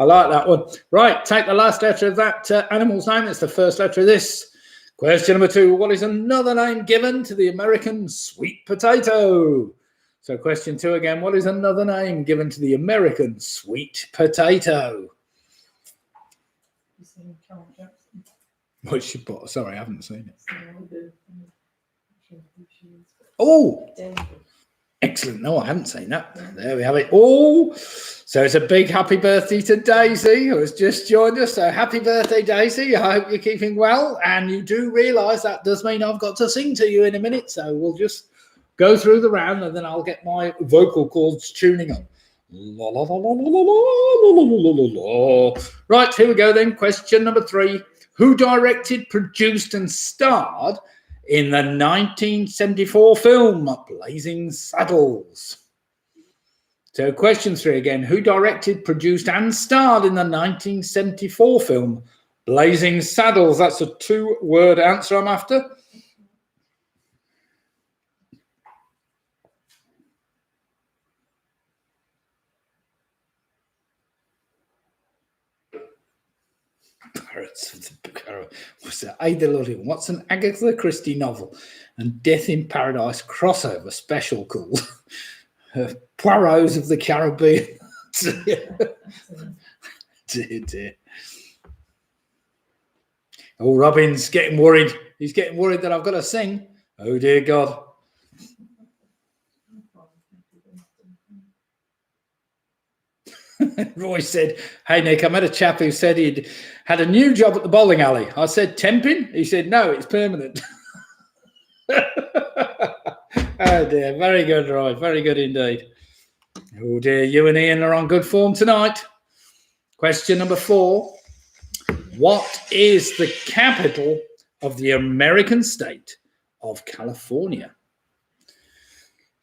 I like that one. Right, take the last letter of that animal's name. It's the first letter of this. Question number 2, what is another name given to the American sweet potato? So question 2 again, what is another name given to the American sweet potato? What's she put? Sorry, I haven't seen it. Oh, excellent. No, I haven't seen that. There we have it. Oh, so it's a big happy birthday to Daisy, who has just joined us. So happy birthday, Daisy. I hope you're keeping well. And you do realise that does mean I've got to sing to you in a minute. So we'll just go through the round and then I'll get my vocal cords tuning up. La, la, la, la, la, la, la, la, la, la. Right, here we go then. Question number 3. Who directed, produced and starred in the 1974 film Blazing Saddles? So question 3 again. Who directed, produced and starred in the 1974 film Blazing Saddles? That's a 2-word answer I'm after. What's What's an Agatha Christie novel and Death in Paradise crossover special called Poirots of the Caribbean? Dear. Oh, Robin's getting worried. He's getting worried that I've got to sing. Oh, dear God. Roy said, hey, Nick, I met a chap who said he'd had a new job at the bowling alley. I said, temping? He said, no, it's permanent. Oh, dear. Very good, Roy. Very good indeed. Oh, dear. You and Ian are on good form tonight. Question number 4. What is the capital of the American state of California?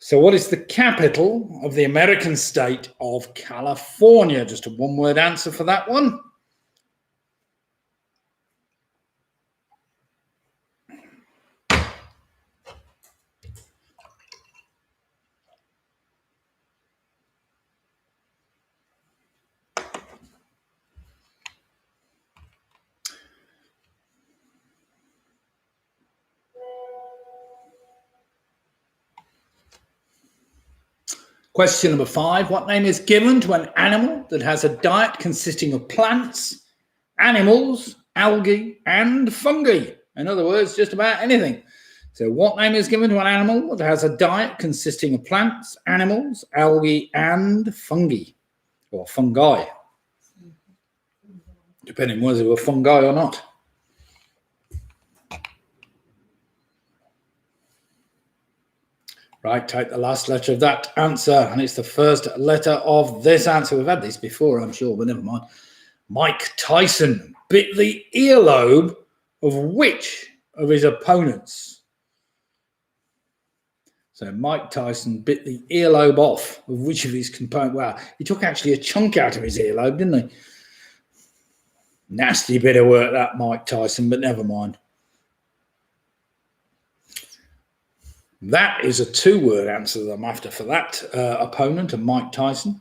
So what is the capital of the American state of California? Just a 1-word answer for that one. Question number 5. What name is given to an animal that has a diet consisting of plants, animals, algae, and fungi? In other words, just about anything. So what name is given to an animal that has a diet consisting of plants, animals, algae, and fungi? Or fungi, depending whether they were fungi or not. Right, take the last letter of that answer, and it's the first letter of this answer. We've had this before, I'm sure, but never mind. Mike Tyson bit the earlobe of which of his opponents? So Mike Tyson bit the earlobe off of which of his components? Well, he took actually a chunk out of his earlobe, didn't he? Nasty bit of work, that, Mike Tyson, but never mind. That is a 2-word answer that I'm after for that opponent of Mike Tyson.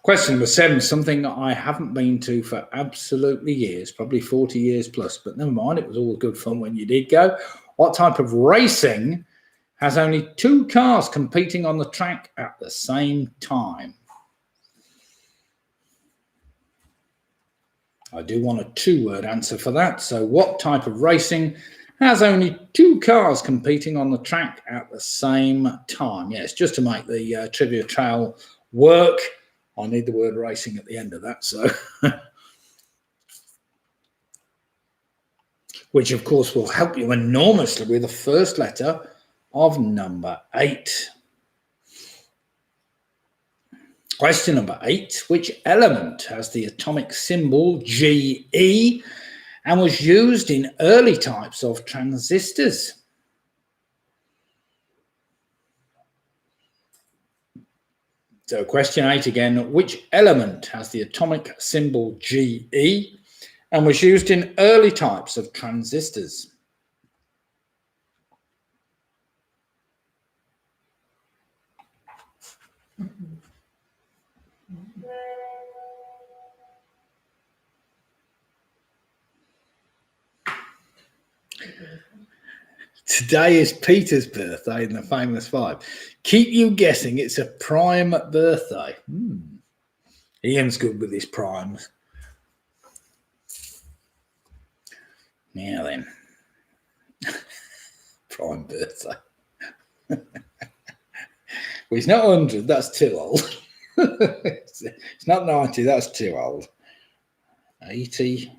Question number 7, something I haven't been to for absolutely years, probably 40 years plus, but never mind, it was all good fun when you did go. What type of racing has only 2 cars competing on the track at the same time? I do want a 2-word answer for that. So what type of racing has only 2 cars competing on the track at the same time? Yes, just to make the trivia trail work, I need the word racing at the end of that. So, which of course will help you enormously with the first letter of number 8. Question number 8, which element has the atomic symbol Ge and was used in early types of transistors? So question 8 again, which element has the atomic symbol Ge and was used in early types of transistors? Today is Peter's birthday in the famous 5. Keep you guessing, it's a prime birthday. Ian's good with his primes. Now then, prime birthday. Well, he's not 100, that's too old. It's not 90, that's too old. 80,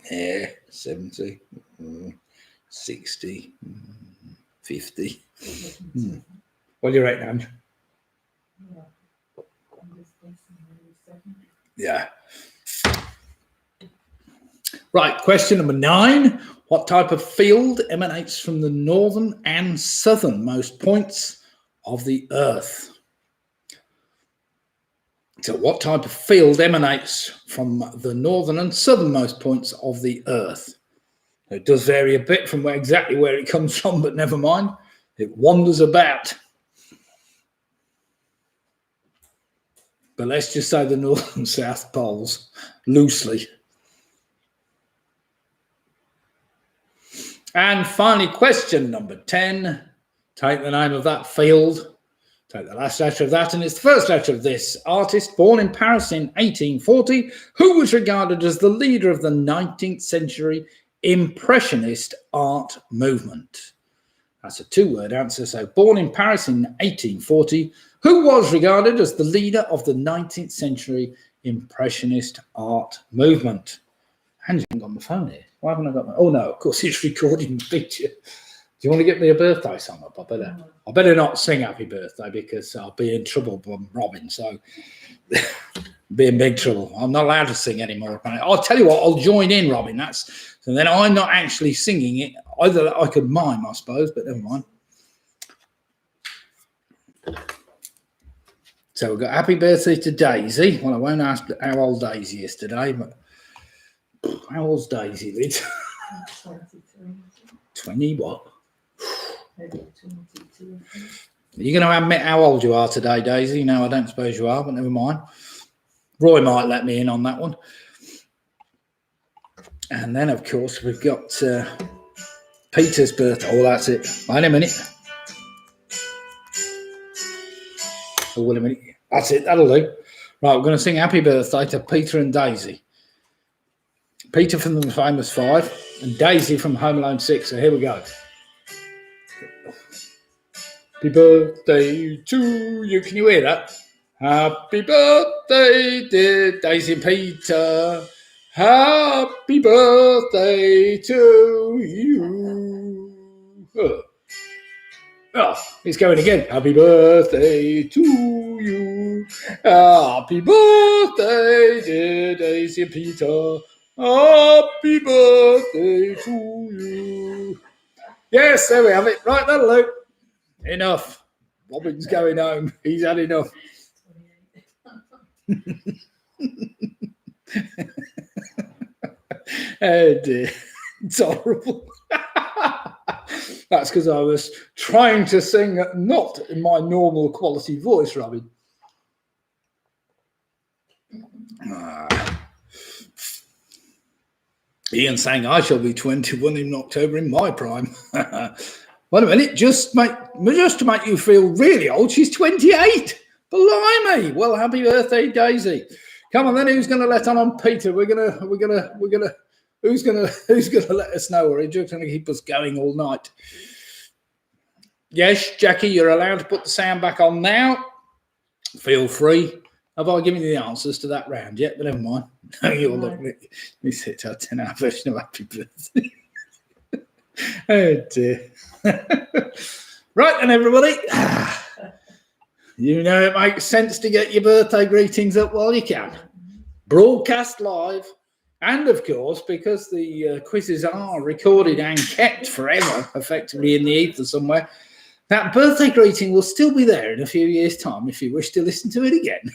yeah, 70. 60, 50. What do you reckon, Andrew? Yeah. Right, question number 9. What type of field emanates from the northern and southernmost points of the Earth? So what type of field emanates from the northern and southernmost points of the Earth? It does vary a bit from exactly where it comes from, but never mind. It wanders about. But let's just say the North and South poles, loosely. And finally, question number 10. Take the name of that field. Take the last letter of that, and it's the first letter of this artist, born in Paris in 1840, who was regarded as the leader of the 19th century Impressionist art movement. That's a 2-word answer. So born in Paris in 1840, who was regarded as the leader of the 19th century Impressionist art movement? And you've on the phone here. Why haven't I got my... Oh, no, of course, it's recording the picture. Do you want to get me a birthday song up? I better not sing happy birthday because I'll be in trouble from Robin. So be in big trouble. I'm not allowed to sing anymore. I'll tell you what, I'll join in, Robin. So then I'm not actually singing it. Either I could mime, I suppose, but never mind. So we've got happy birthday to Daisy. Well, I won't ask how old Daisy is today, but how old's Daisy, Liz? 20 what? Are you going to admit how old you are today, Daisy? No, I don't suppose you are, but never mind. Roy might let me in on that one. And then, of course, we've got Peter's birthday. Oh, that's it. Wait a minute. Oh, wait a minute. That's it. That'll do. Right, we're going to sing happy birthday to Peter and Daisy. Peter from the Famous Five and Daisy from Home Alone 6. So here we go. Happy birthday to you. Can you hear that? Happy birthday, dear Daisy and Peter. Happy birthday to you. Oh, it's going again. Happy birthday to you. Happy birthday, dear Daisy and Peter. Happy birthday to you. Yes, there we have it. Right, that'll do. Enough. Robin's going home. He's had enough. Oh dear. It's horrible. That's because I was trying to sing not in my normal quality voice, Robin. Ian saying I shall be 21 in October in my prime. Wait a minute, just to make you feel really old, she's 28. Blimey! Well, happy birthday, Daisy. Come on then, who's going to let on Peter? Who's going to let us know, or are you just going to keep us going all night? Yes, Jackie, you're allowed to put the sound back on now. Feel free. Have I given you the answers to that round yet? But never mind. No, you're looking at me sit our 10-hour version of happy birthday. Oh dear. Right then, everybody. You know it makes sense to get your birthday greetings up while you can. Broadcast live. And, of course, because the quizzes are recorded and kept forever, effectively in the ether somewhere, that birthday greeting will still be there in a few years' time if you wish to listen to it again.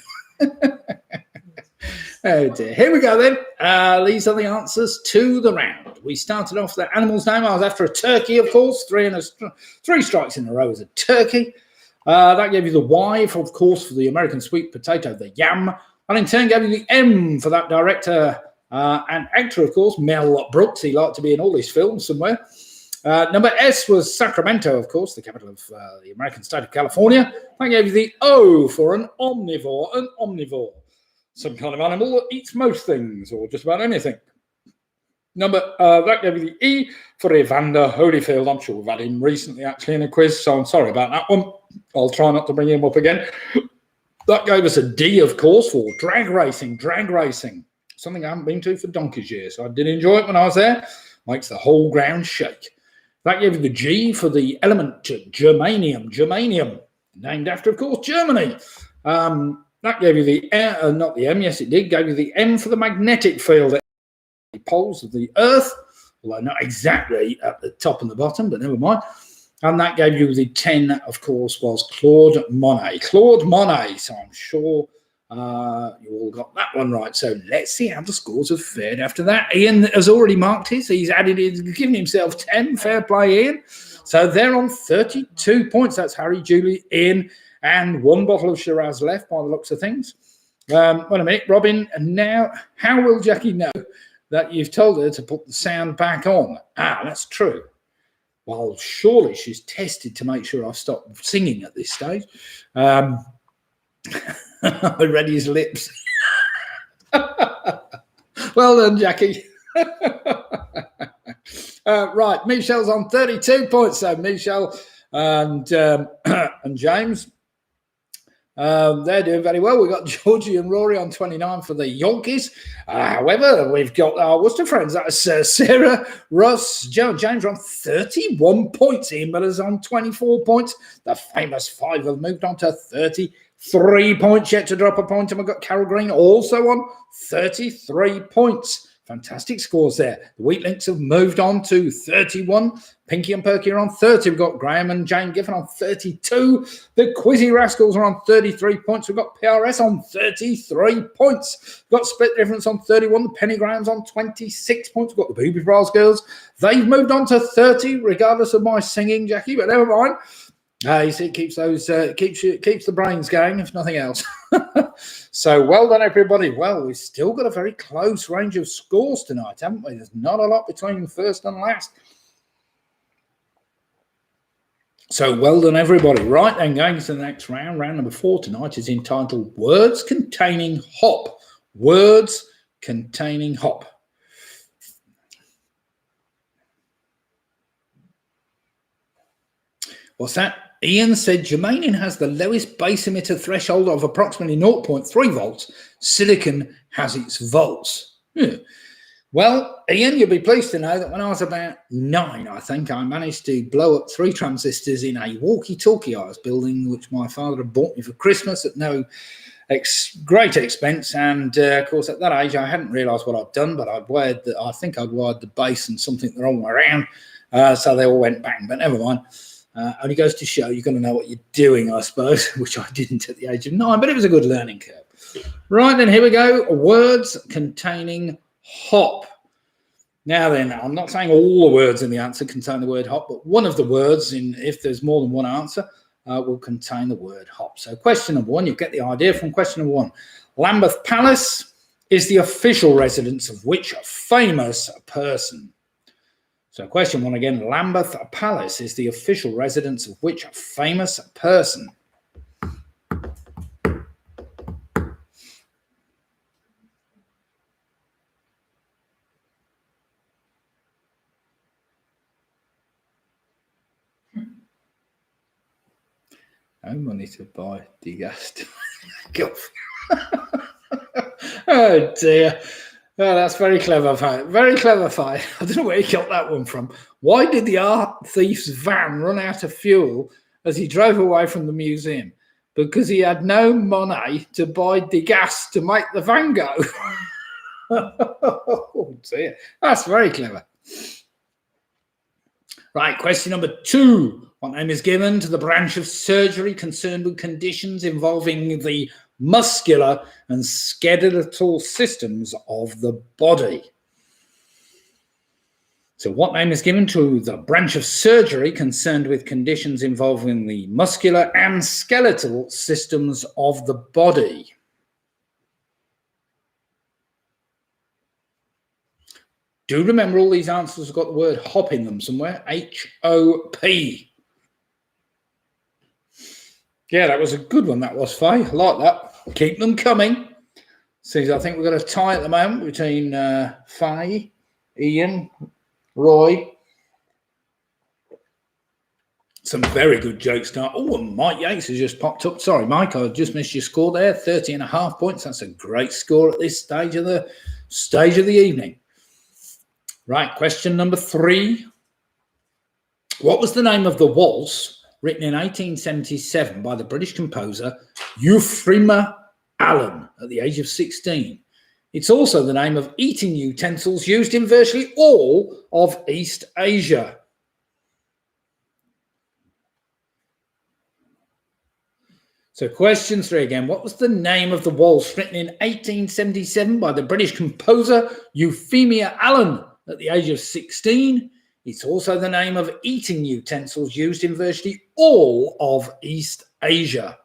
Oh, dear. Here we go, then. These are the answers to the round. We started off the animal's name. I was after a turkey, of course. Three strikes in a row as a turkey. That gave you the Y, of course, for the American sweet potato, the yam. And in turn gave you the M for that director and actor, of course, Mel Brooks. He liked to be in all his films somewhere. Number S was Sacramento, of course, the capital of the American state of California. That gave you the O for an omnivore. An omnivore. Some kind of animal that eats most things or just about anything. That gave you the E for Evander Holyfield. I'm sure we've had him recently, actually, in a quiz, so I'm sorry about that one. I'll try not to bring him up again. That gave us a D, of course, for drag racing. Something I haven't been to for donkey's years. So I did enjoy it when I was there. Makes the whole ground shake. That gave you the G for the element germanium. Named after, of course, Germany. That gave you the not the M, yes it did, gave you the M for the magnetic field at the poles of the Earth, although not exactly at the top and the bottom, but never mind. And that gave you the 10, of course, was Claude Monet. So I'm sure you all got that one right. So let's see how the scores have fared after that. Ian has already marked his. He's given himself 10. Fair play, Ian. So they're on 32 points. That's Harry, Julie, Ian, and one bottle of Shiraz left by the looks of things. Wait a minute, Robin. And now, how will Jackie know that you've told her to put the sound back on? That's true. Well, surely she's tested to make sure I've stopped singing at this stage. I read his lips. Well done, Jackie. Right, Michelle's on 32 points. So Michelle and James, they're doing very well. We've got Georgie and Rory on 29 for the Yorkies. However, we've got our Worcester friends. That's Sarah, Russ, James are on 31 points. Ian Miller's on 24 points. The famous five have moved on to 33 points, yet to drop a point. And we've got Carol Green also on 33 points. Fantastic scores there. The Wheat Links have moved on to 31. Pinky and Perky are on 30. We've got Graham and Jane Giffen on 32. The Quizzy Rascals are on 33 points. We've got PRS on 33 points. We've got Split Difference on 31. The Penny Grahams on 26 points. We've got the Booby Bras Girls. They've moved on to 30, regardless of my singing, Jackie, but never mind. You see, it keeps the brains going, if nothing else. So well done, everybody. Well, we've still got a very close range of scores tonight, haven't we? There's not a lot between first and last. So well done, everybody. Right then, going to the next round. Round number 4 tonight is entitled Words Containing Hop. Words containing hop. What's that? Ian said germanium has the lowest base emitter threshold of approximately 0.3 volts. Silicon has its volts. Well, Ian, you'll be pleased to know that when I was about 9, I think, I managed to blow up 3 transistors in a walkie-talkie I was building, which my father had bought me for Christmas at no great expense. And, of course, at that age, I hadn't realised what I'd done, but I think I'd wired the base and something the wrong way around. So they all went bang, but never mind. Only goes to show you've got to know what you're doing, I suppose, which I didn't at the age of 9, but it was a good learning curve. Right, then, here we go. Words containing hop. Now then, I'm not saying all the words in the answer contain the word hop, but one of the words, if there's more than one answer, will contain the word hop. So question number 1, you get the idea from question number 1. Lambeth Palace is the official residence of which famous person? So question 1 again, Lambeth Palace is the official residence of which famous person? No money to buy degast. Oh dear. Oh, that's very clever, fight. Very clever fight. I don't know where he got that one from. Why did the art thief's van run out of fuel as he drove away from the museum? Because he had no money to buy the gas to make the van go. Oh dear. That's very clever. Right, question number 2. What name is given to the branch of surgery concerned with conditions involving the muscular and skeletal systems of the body? So what name is given to the branch of surgery concerned with conditions involving the muscular and skeletal systems of the body? Do remember all these answers have got the word hop in them somewhere. H-O-P. Yeah, that was a good one. That was, Faye. I like that. Keep them coming. See, I think we've got a tie at the moment between Faye, Ian, Roy. Some very good jokes now. Oh, and Mike Yates has just popped up. Sorry, Mike, I just missed your score there. 30.5 points. That's a great score at this stage of the evening. Right, question number 3. What was the name of the waltz written in 1877 by the British composer Euphemia Allen at the age of 16? It's also the name of eating utensils used in virtually all of East Asia. So question 3 again. What was the name of the waltz written in 1877 by the British composer Euphemia Allen at the age of 16? It's also the name of eating utensils used in virtually all of East Asia.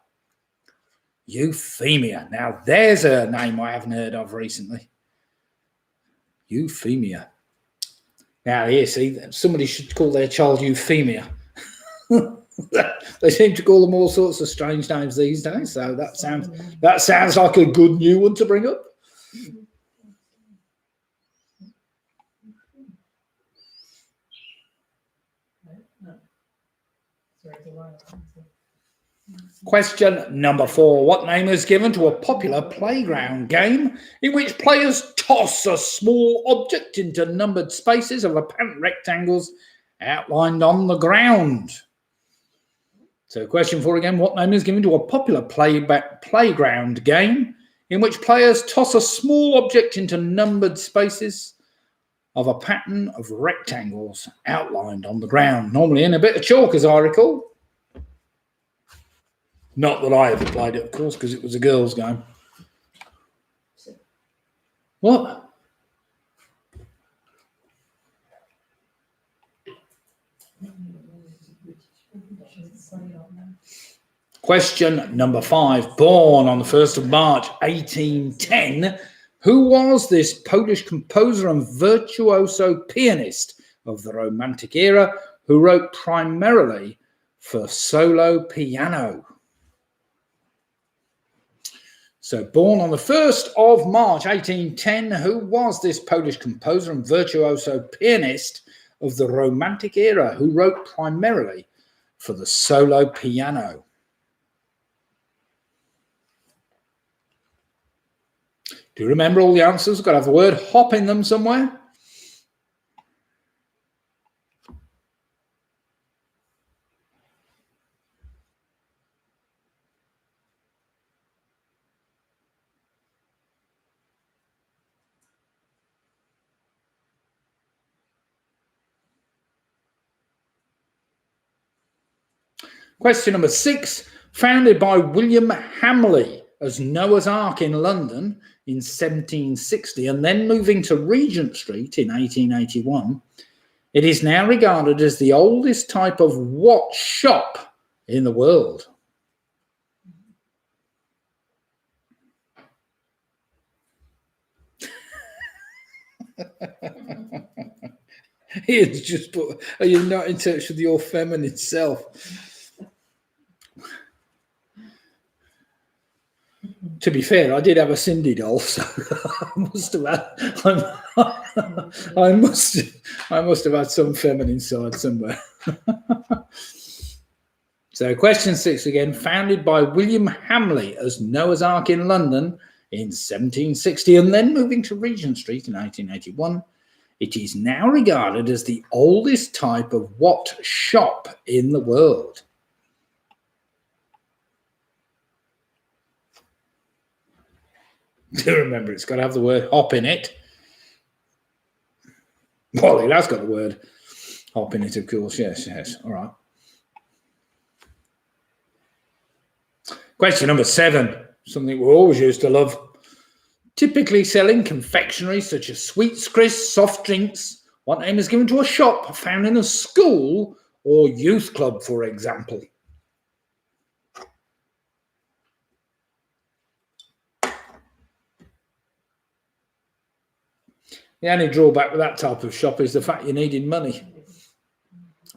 Euphemia. Now, there's a name I haven't heard of recently. Euphemia. Now, here, see, somebody should call their child Euphemia. They seem to call them all sorts of strange names these days, so that sounds like a good new one to bring up. Question number 4. What name is given to a popular playground game in which players toss a small object into numbered spaces of apparent rectangles outlined on the ground? So question 4 again. What name is given to a popular playground game in which players toss a small object into numbered spaces of a pattern of rectangles outlined on the ground, normally in a bit of chalk, as I recall. Not that I ever played it, of course, because it was a girls' game. What? Question number 5. Born on the 1st of March 1810, who was this Polish composer and virtuoso pianist of the Romantic era who wrote primarily for solo piano? So, born on the 1st of March 1810, who was this Polish composer and virtuoso pianist of the Romantic era who wrote primarily for the solo piano? Do you remember all the answers? Got to have the word hop in them somewhere. Question number 6. Founded by William Hamley as Noah's Ark in London in 1760 and then moving to Regent Street in 1881, it is now regarded as the oldest type of what shop in the world? Ian's just put, are you not in touch with your feminine self? To be fair, I did have a Cindy doll, so I must have had some feminine side somewhere. So question 6 again, founded by William Hamley as Noah's Ark in London in 1760 and then moving to Regent Street in 1881, it is now regarded as the oldest type of what shop in the world? Do remember, it's got to have the word hop in it. Well, it has got the word hop in it, of course. Yes. All right. Question number 7, something we always used to love. Typically selling confectionery such as sweets, crisps, soft drinks. What name is given to a shop found in a school or youth club, for example? The only drawback with that type of shop is the fact you needed money.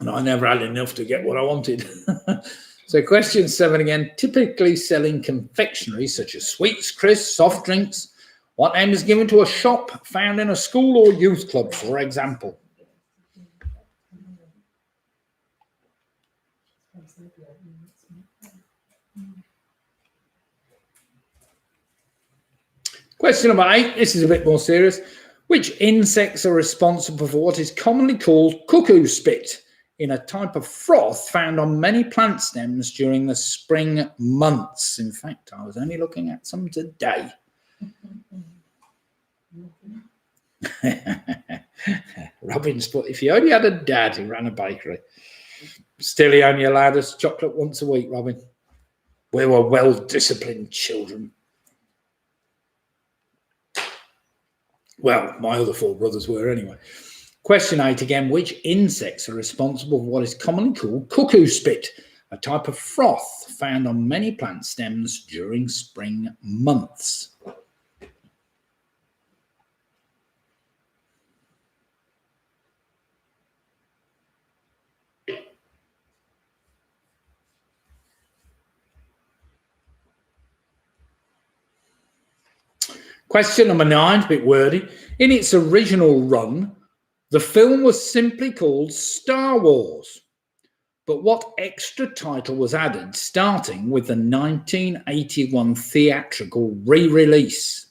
And I never had enough to get what I wanted. So question 7 again, typically selling confectionery such as sweets, crisps, soft drinks. What name is given to a shop found in a school or youth club, for example? Question number 8, this is a bit more serious. Which insects are responsible for what is commonly called cuckoo spit in a type of froth found on many plant stems during the spring months? In fact, I was only looking at some today. Robin's put, if you only had a dad who ran a bakery, still he only allowed us chocolate once a week, Robin. We were well-disciplined children. Well, my other 4 brothers were anyway. Question 8 again, which insects are responsible for what is commonly called cuckoo spit, a type of froth found on many plant stems during spring months? Question number 9, a bit wordy. In its original run, the film was simply called Star Wars. But what extra title was added starting with the 1981 theatrical re-release?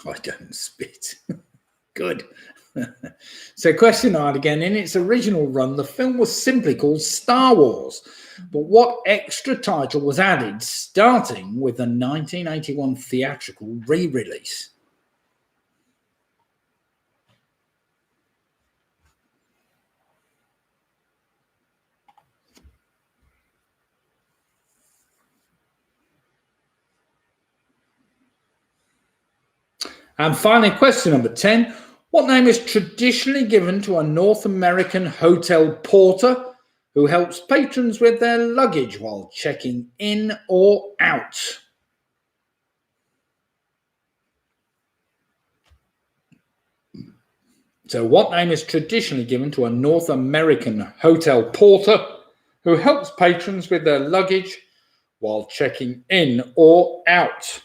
I don't spit. Good. So question 9 again. In its original run, the film was simply called Star Wars. But what extra title was added starting with the 1981 theatrical re-release? And finally, question number 10. What name is traditionally given to a North American hotel porter who helps patrons with their luggage while checking in or out? So what name is traditionally given to a North American hotel porter who helps patrons with their luggage while checking in or out?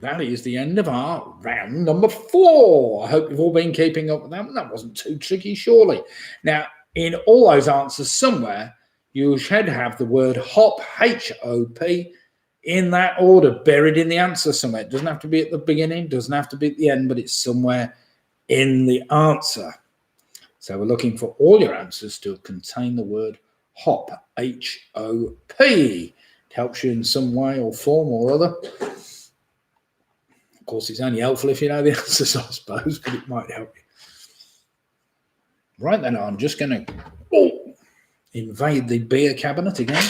That is the end of our round number 4. I hope you've all been keeping up with that. That wasn't too tricky, surely. Now, in all those answers somewhere, you should have the word hop, H-O-P, in that order, buried in the answer somewhere. It doesn't have to be at the beginning, doesn't have to be at the end, but it's somewhere in the answer. So we're looking for all your answers to contain the word hop, H-O-P. It helps you in some way or form or other. Of course, it's only helpful if you know the answers, I suppose, but it might help you. Right then, I'm just going to invade the beer cabinet again.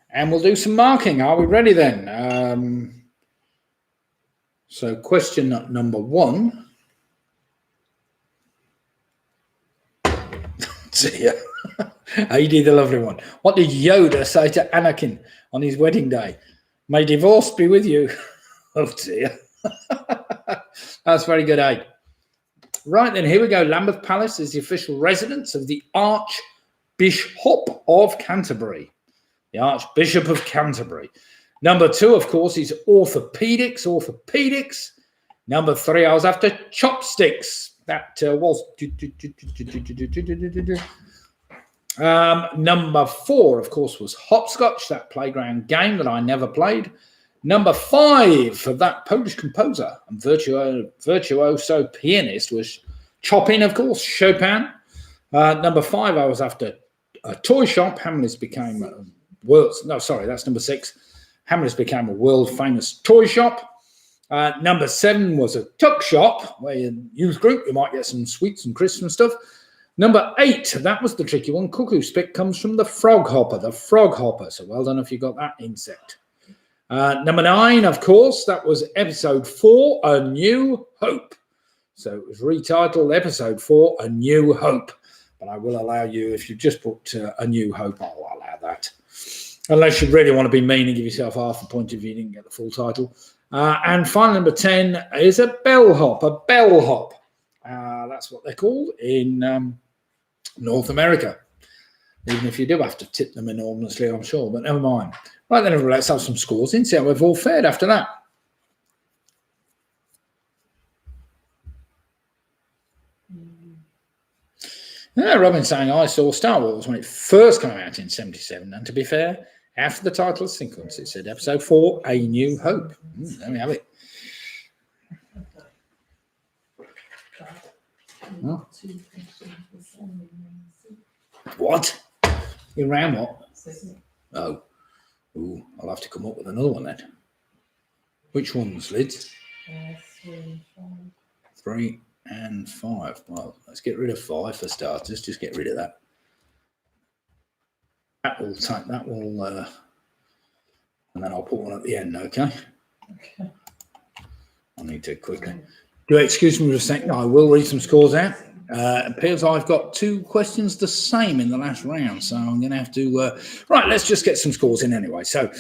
And we'll do some marking. Are we ready then? So question number 1. Dear. Aidy, the lovely one. What did Yoda say to Anakin on his wedding day? May divorce be with you. Oh dear. That's very good, Aid. Right then, here we go. Lambeth Palace is the official residence of the Archbishop of Canterbury. The Archbishop of Canterbury. Number 2, of course, is orthopedics. Orthopedics. Number 3, I was after chopsticks. That was... number 4, of course, was hopscotch, that playground game that I never played. Number 5 for that Polish composer and virtuoso pianist was Chopin, of course, Chopin. Number 5, I was after a toy shop. Hamleys became that's number 6. Hamleys became a world famous toy shop. Number 7 was a tuck shop, where in youth group you might get some sweets and crisps and stuff. Number 8, that was the tricky one. Cuckoo Spit comes from the frog hopper. So well done if you got that insect. Number 9, of course, that was episode 4, A New Hope. So it was retitled episode 4, A New Hope. But I will allow you, if you just put A New Hope, I'll allow that. Unless you really want to be mean and give yourself half a point if you didn't get the full title. And final number 10 is a bellhop. A bellhop. That's what they're called in North America. Even if you do have to tip them enormously, I'm sure. But never mind. Right then, let's have some scores in. See how we've all fared after that. Yeah, Robin saying, I saw Star Wars when it first came out in 77. And to be fair, after the title sequence, it said episode 4, A New Hope. There we have it. Huh? What? You ran what? Oh. Ooh, I'll have to come up with another one then. Which ones, Lids? 3 and 5. Well, let's get rid of 5 for starters. Just get rid of that. That will and then I'll put one at the end, okay? Okay. I need to quickly. Do excuse me for a second. I will read some scores out. It appears I've got 2 questions the same in the last round, so I'm going to have to... right, let's just get some scores in anyway. So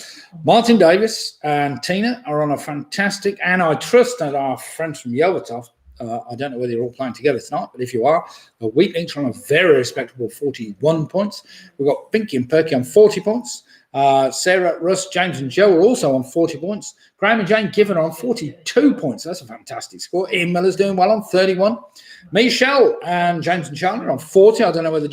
Martin Davis and Tina are on a fantastic, and I trust that our friends from Yelvertoft, I don't know whether you're all playing together tonight, but if you are, the Wheatlinks are on a very respectable 41 points. We've got Pinky and Perky on 40 points. Sarah, Russ, James and Joe are also on 40 points. Graham and Jane Given are on 42 points. That's a fantastic score. Ian Miller's doing well on 31. Michelle and James and Charlie are on 40. I don't know whether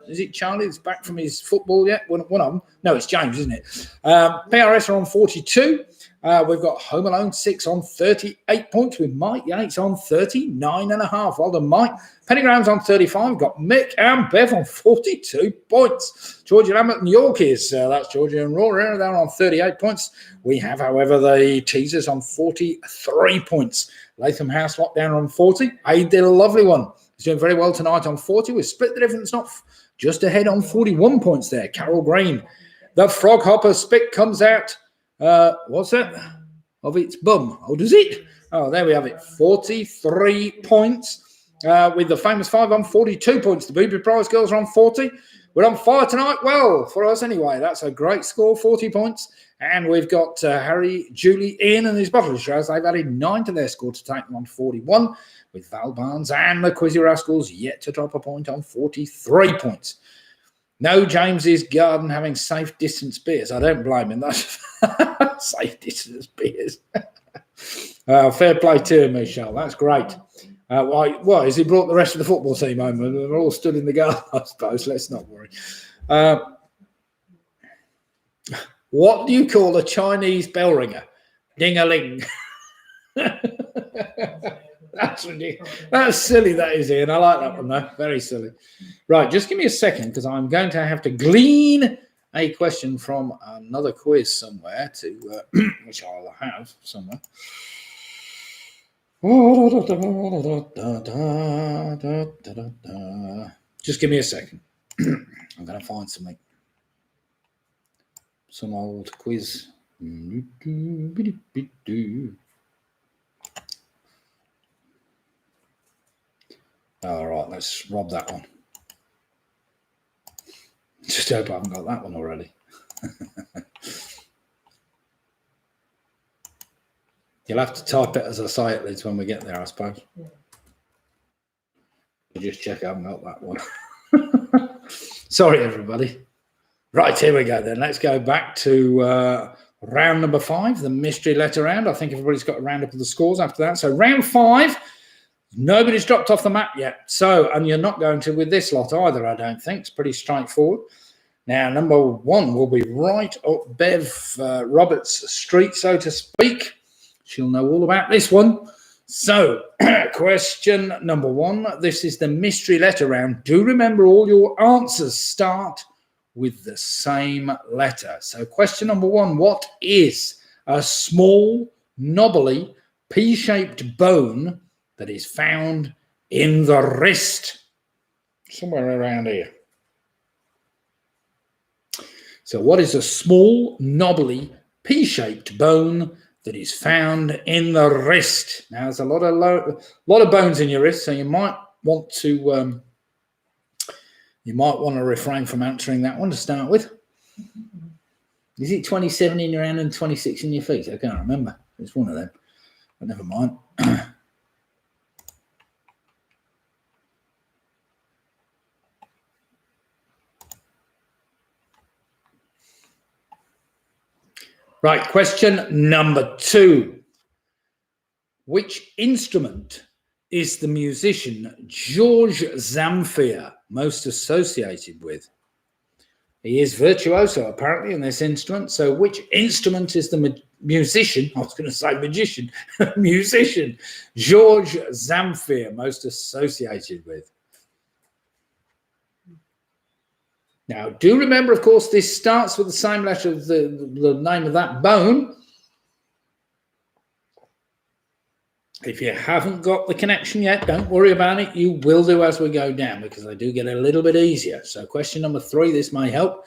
is it Charlie that's back from his football yet? One of them. No, it's James, isn't it? PRS are on 42. We've got Home Alone 6 on 38 points with Mike Yates on 39.5. Well done, Mike. Pennyground's on 35. We've got Mick and Bev on 42 points. Georgia Lambert and Yorkies, that's Georgia and Rory, they're on 38 points. We have, however, the Teasers on 43 points. Latham House Lockdown on 40. Aid did a lovely one. He's doing very well tonight on 40. We've split the difference, not Just ahead on 41 points there, Carol Green. The Frog Hopper spit comes out, what's that? Of its bum. Oh, does it? Oh, there we have it. 43 points with the famous 5 on 42 points. The Booby Prize girls are on 40. We're on fire tonight. Well, for us anyway, that's a great score, 40 points. And we've got Harry, Julie, Ian and his bottle shows. They've added 9 to their score to take them on 41, with Val Barnes and the Quizzy Rascals yet to drop a point on 43 points. No James's Garden having safe distance beers. I don't blame him. That's safe distance beers. Fair play to him, Michelle. That's great. Why? Has he brought the rest of the football team home? They're all stood in the garden, I suppose. Let's not worry. What do you call a Chinese bell ringer? Ding-a-ling. That's ridiculous. That's silly, that is, Ian. I like that one, though. Very silly. Right, just give me a second, because I'm going to have to glean a question from another quiz somewhere, to which I'll have somewhere. Just give me a second. I'm going to find something. Some old quiz. All right, let's rob that one. Just hope I haven't got that one already. You'll have to type it as I say it, Liz, when we get there, I suppose. Yeah. We'll just check I haven't got that one. Sorry, everybody. Right, here we go then. Let's go back to round number 5, the mystery letter round. I think everybody's got a round up of the scores after that. So round 5, nobody's dropped off the map yet. So, and you're not going to with this lot either, I don't think. It's pretty straightforward. Now, number 1 will be right up Bev Roberts' street, so to speak. She'll know all about this one. So, question number 1. This is the mystery letter round. Do remember all your answers start with the same letter. So, question number 1. What is a small, knobbly, pea-shaped bone that is found in the wrist? Somewhere around here. So, what is a small, knobbly, pea-shaped bone that is found in the wrist? Now, there's a lot of bones in your wrist, so you might want to refrain from answering that one to start with. Is it 27 in your hand and 26 in your feet? I can't remember. It's one of them, but never mind. Right, question number 2. Which instrument is the musician George Zamfir most associated with? He is virtuoso, apparently, in this instrument. So which instrument is the musician, I was going to say magician, musician George Zamfir most associated with? Now, do remember, of course, this starts with the same letter as the name of that bone. If you haven't got the connection yet, don't worry about it. You will do as we go down, because they do get a little bit easier. So question number 3, this may help.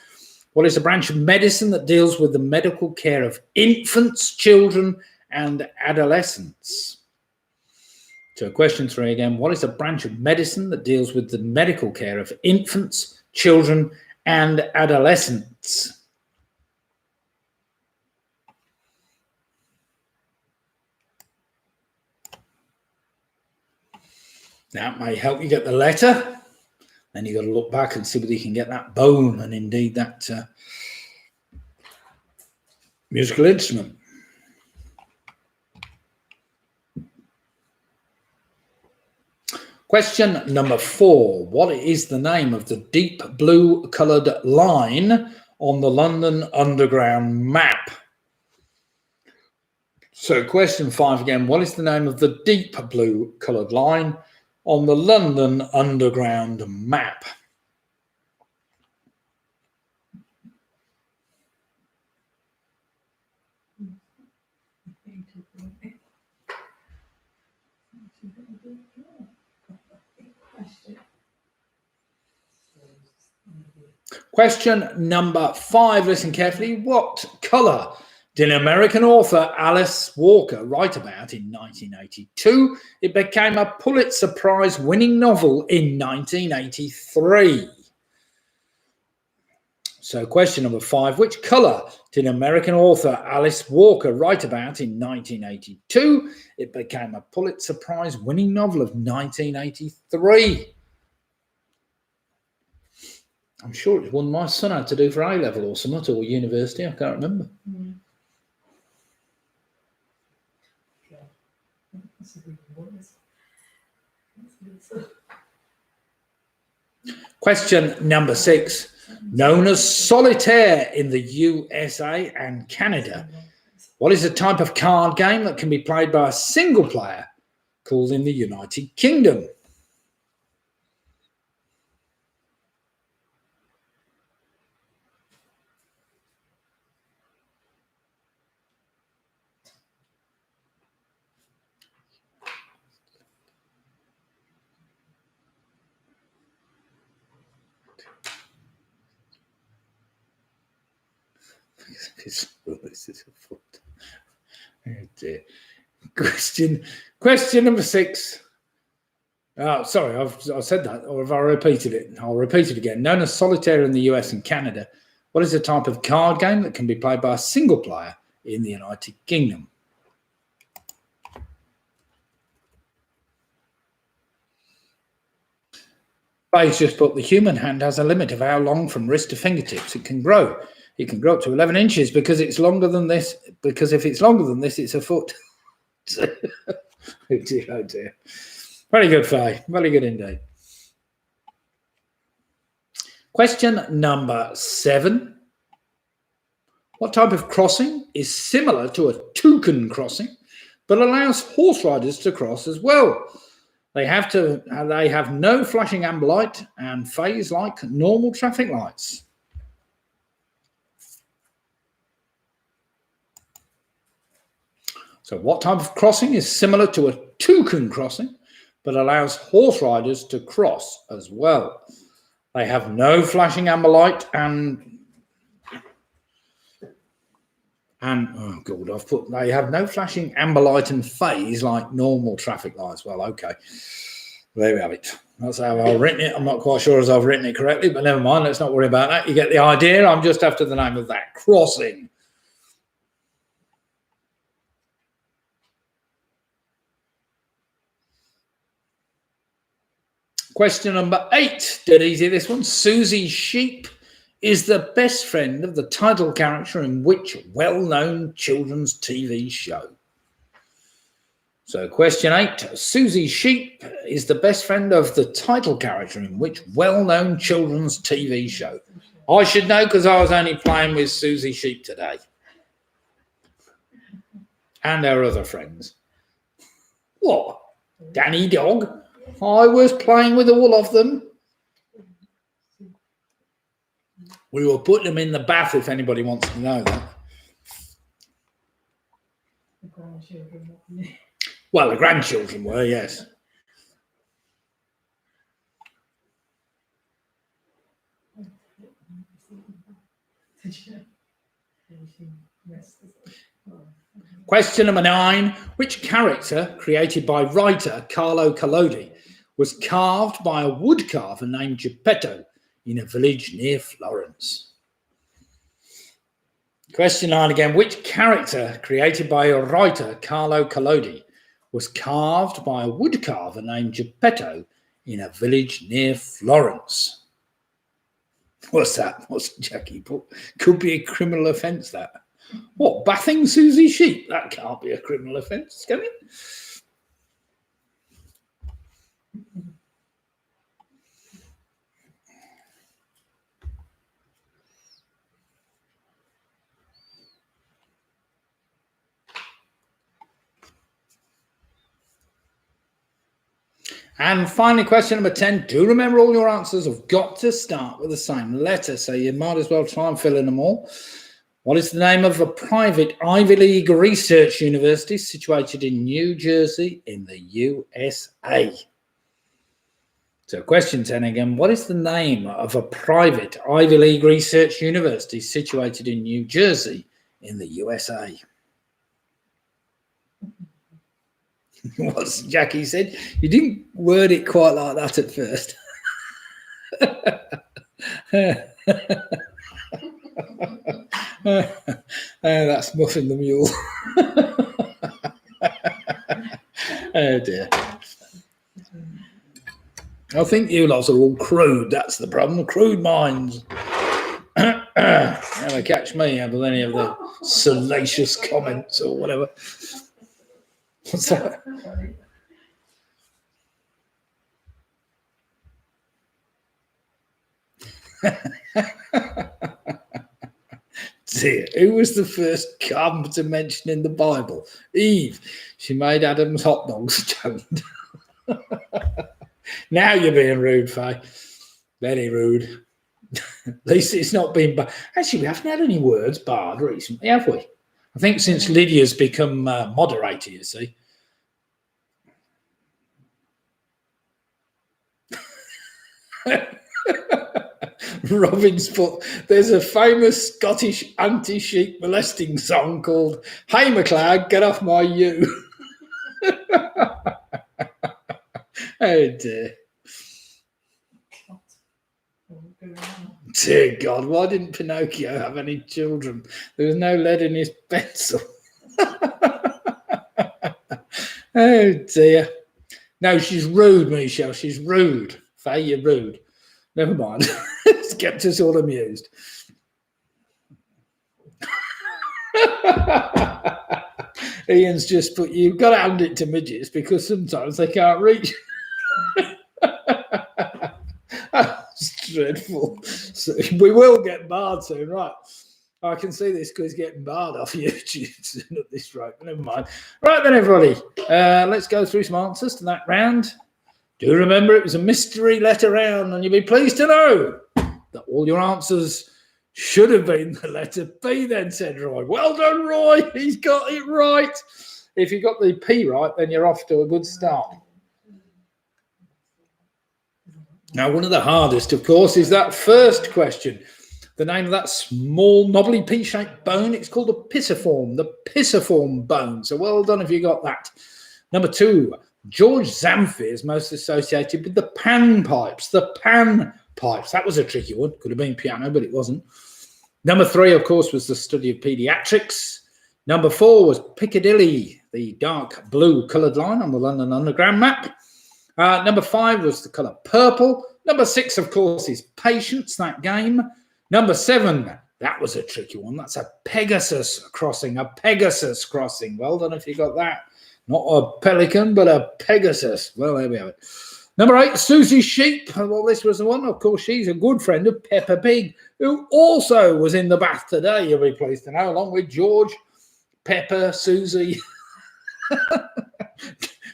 What is a branch of medicine that deals with the medical care of infants, children, and adolescents? So question 3 again. What is a branch of medicine that deals with the medical care of infants, children, and adolescents? That may help you get the letter. Then you've got to look back and see whether you can get that bone and indeed that musical instrument. Question number 4. What is the name of the deep blue coloured line on the London Underground map? So question 5 again. What is the name of the deep blue coloured line on the London Underground map? Question number 5. Listen carefully. What colour did American author Alice Walker write about in 1982? It became a Pulitzer Prize winning novel in 1983. So question number 5. Which colour did American author Alice Walker write about in 1982? It became a Pulitzer Prize winning novel of 1983. I'm sure it's one my son had to do for A-level or something, or university. I can't remember. Question number 6. Known as solitaire in the USA and Canada, what is a type of card game that can be played by a single player called in the United Kingdom? This is a foot. Oh dear. Question number 6. Oh, sorry, I've said that, or have I repeated it? I'll repeat it again. Known as solitaire in the US and Canada, what is a type of card game that can be played by a single player in the United Kingdom? Faye's just put, the human hand has a limit of how long from wrist to fingertips it can grow. It can grow up to 11 inches because it's longer than this. Because if it's longer than this, it's a foot. Oh dear, oh dear. Very good, Faye. Very good indeed. Question number 7. What type of crossing is similar to a toucan crossing, but allows horse riders to cross as well? They have no flashing amber light and phase like normal traffic lights. So what type of crossing is similar to a toucan crossing, but allows horse riders to cross as well? They have no flashing amber light and oh god, I've put they have no flashing amber light and phase like normal traffic lights. Well, okay, there we have it. That's how I've written it. I'm not quite sure as I've written it correctly, but never mind. Let's not worry about that. You get the idea. I'm just after the name of that crossing. Question number 8. Dead easy, this one. Susie Sheep is the best friend of the title character in which well-known children's TV show? So question 8. Susie Sheep is the best friend of the title character in which well-known children's TV show? I should know because I was only playing with Susie Sheep today. And our other friends. What? Danny Dog? I was playing with all of them. We were putting them in the bath if anybody wants to know that. Well, the grandchildren were, yes. Question number 9. Which character created by writer Carlo Collodi was carved by a woodcarver named Geppetto in a village near Florence? Question 9 again. Which character created by a writer Carlo Collodi was carved by a woodcarver named Geppetto in a village near Florence? What's that? What's Jackie put? Could be a criminal offence, that. What, bathing Susie Sheep? That can't be a criminal offence, can it? And finally, question number 10. Do remember all your answers have got to start with the same letter, so you might as well try and fill in them all. What is the name of a private Ivy League research university situated in New Jersey in the USA? So question 10 again. What is the name of a private Ivy League research university situated in New Jersey in the USA? What Jackie said. You didn't word it quite like that at first. That's Muffin the Mule. Oh dear. I think you lots are all crude. That's the problem. Crude minds. Never catch me with any of the salacious comments or whatever. What's that? Dear, who was the first carpenter mentioned in the Bible? Eve. She made Adam's hot dogs. Now you're being rude, Faye. Very rude. At least it's not been bad. Actually, we haven't had any words barred recently, have we? I think since Lydia's become moderator, you see. Robin's put, there's a famous Scottish anti-sheep molesting song called Hey McLeod, Get Off My You. Oh dear. Dear God, why didn't Pinocchio have any children? There was no lead in his pencil. Oh dear. No, she's rude, Michelle. She's rude. Faye, you're rude. Never mind. It's kept us all amused. Ian's just put, you've got to hand it to midgets because sometimes they can't reach. That's dreadful. So we will get barred soon, right? I can see this quiz getting barred off YouTube soon at this rate. Never mind. Right then, everybody. Let's go through some answers to that round. Do remember it was a mystery letter round, and you'll be pleased to know that all your answers should have been the letter P then, said Roy. Well done, Roy. He's got it right. If you got the P right, then you're off to a good start. Now, one of the hardest, of course, is that first question. The name of that small, knobbly pea-shaped bone, it's called a pisiform, the pisiform bone. So well done if you got that. Number 2, George Zamfir is most associated with the panpipes. The panpipes. That was a tricky one. Could have been piano, but it wasn't. Number 3, of course, was the study of paediatrics. Number 4 was Piccadilly, the dark blue coloured line on the London Underground map. Number 5 was the colour purple. Number 6, of course, is Patience, that game. Number 7, that was a tricky one. That's a Pegasus crossing, a Pegasus crossing. Well done if you got that. Not a pelican, but a Pegasus. Well, there we have it. Number 8, Susie Sheep. Well, this was the one. Of course, she's a good friend of Peppa Pig, who also was in the bath today, you'll be pleased to know, along with George, Peppa, Susie,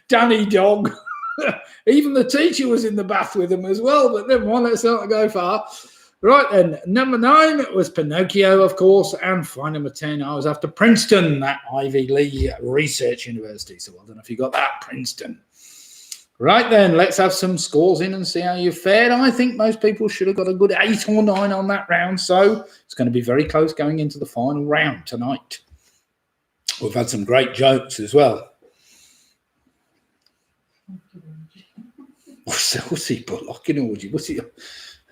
Danny Dog. Even the teacher was in the bath with them as well, but never mind, let's not go far. Right then, number 9 was Pinocchio, of course, and final number 10, I was after Princeton, that Ivy League research university. So well done if you got that, Princeton. Right then, let's have some scores in and see how you fared. I think most people should have got a good 8 or 9 on that round, so it's going to be very close going into the final round tonight. We've had some great jokes as well. What's he put? Locking orgy? What's he?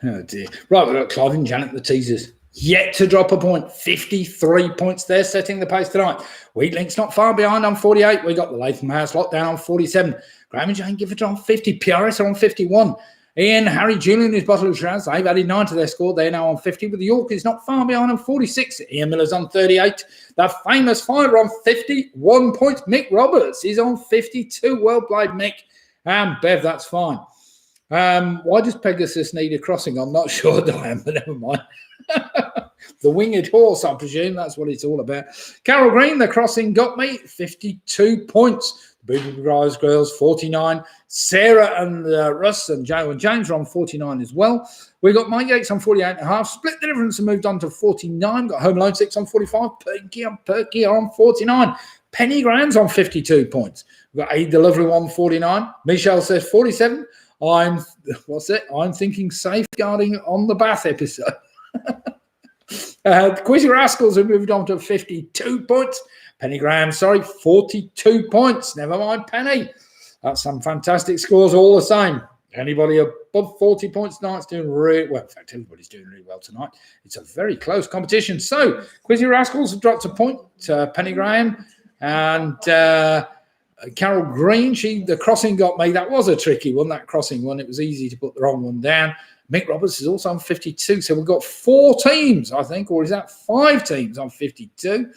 Oh dear. Right, we've got Clive and Janet, the teasers. Yet to drop a point. 53 points there, setting the pace tonight. Wheatlink's not far behind on 48. We got the Latham House lockdown on 47. Graham and Jane Gifford on 50. PRS are on 51. Ian, Harry, Julian, his bottle of Shrouds, they've added 9 to their score. They're now on 50. With the York is not far behind on 46. Ian Miller's on 38. The famous fiver on 51 points. Mick Roberts is on 52. Well played, Mick. And Bev, that's fine. Why does Pegasus need a crossing? I'm not sure, Diane, but never mind. The winged horse, I presume. That's what it's all about. Carol Green, the crossing got me 52 points. The Booby Rise Girls, 49. Sarah and Russ and Joe and James are on 49 as well. We got Mike Yates on 48.5. Split the difference and moved on to 49. Got Home Alone 6 on 45. Perky and Perky are on 49. Penny Graham's on 52 points. We've got Aid the Lovely One, 49. Michelle says 47. I'm thinking safeguarding on the bath episode. Quizzy Rascals have moved on to 52 points. Penny Graham, 42 points. Never mind, Penny. That's some fantastic scores all the same. Anybody above 40 points tonight's doing really well. In fact, everybody's doing really well tonight. It's a very close competition. So, Quizzy Rascals have dropped a point. Penny Graham and Carol Green. The crossing got me. That was a tricky one, that crossing one. It was easy to put the wrong one down. Mick Roberts is also on 52. So we've got 4 teams, I think, or is that 5 teams on 52?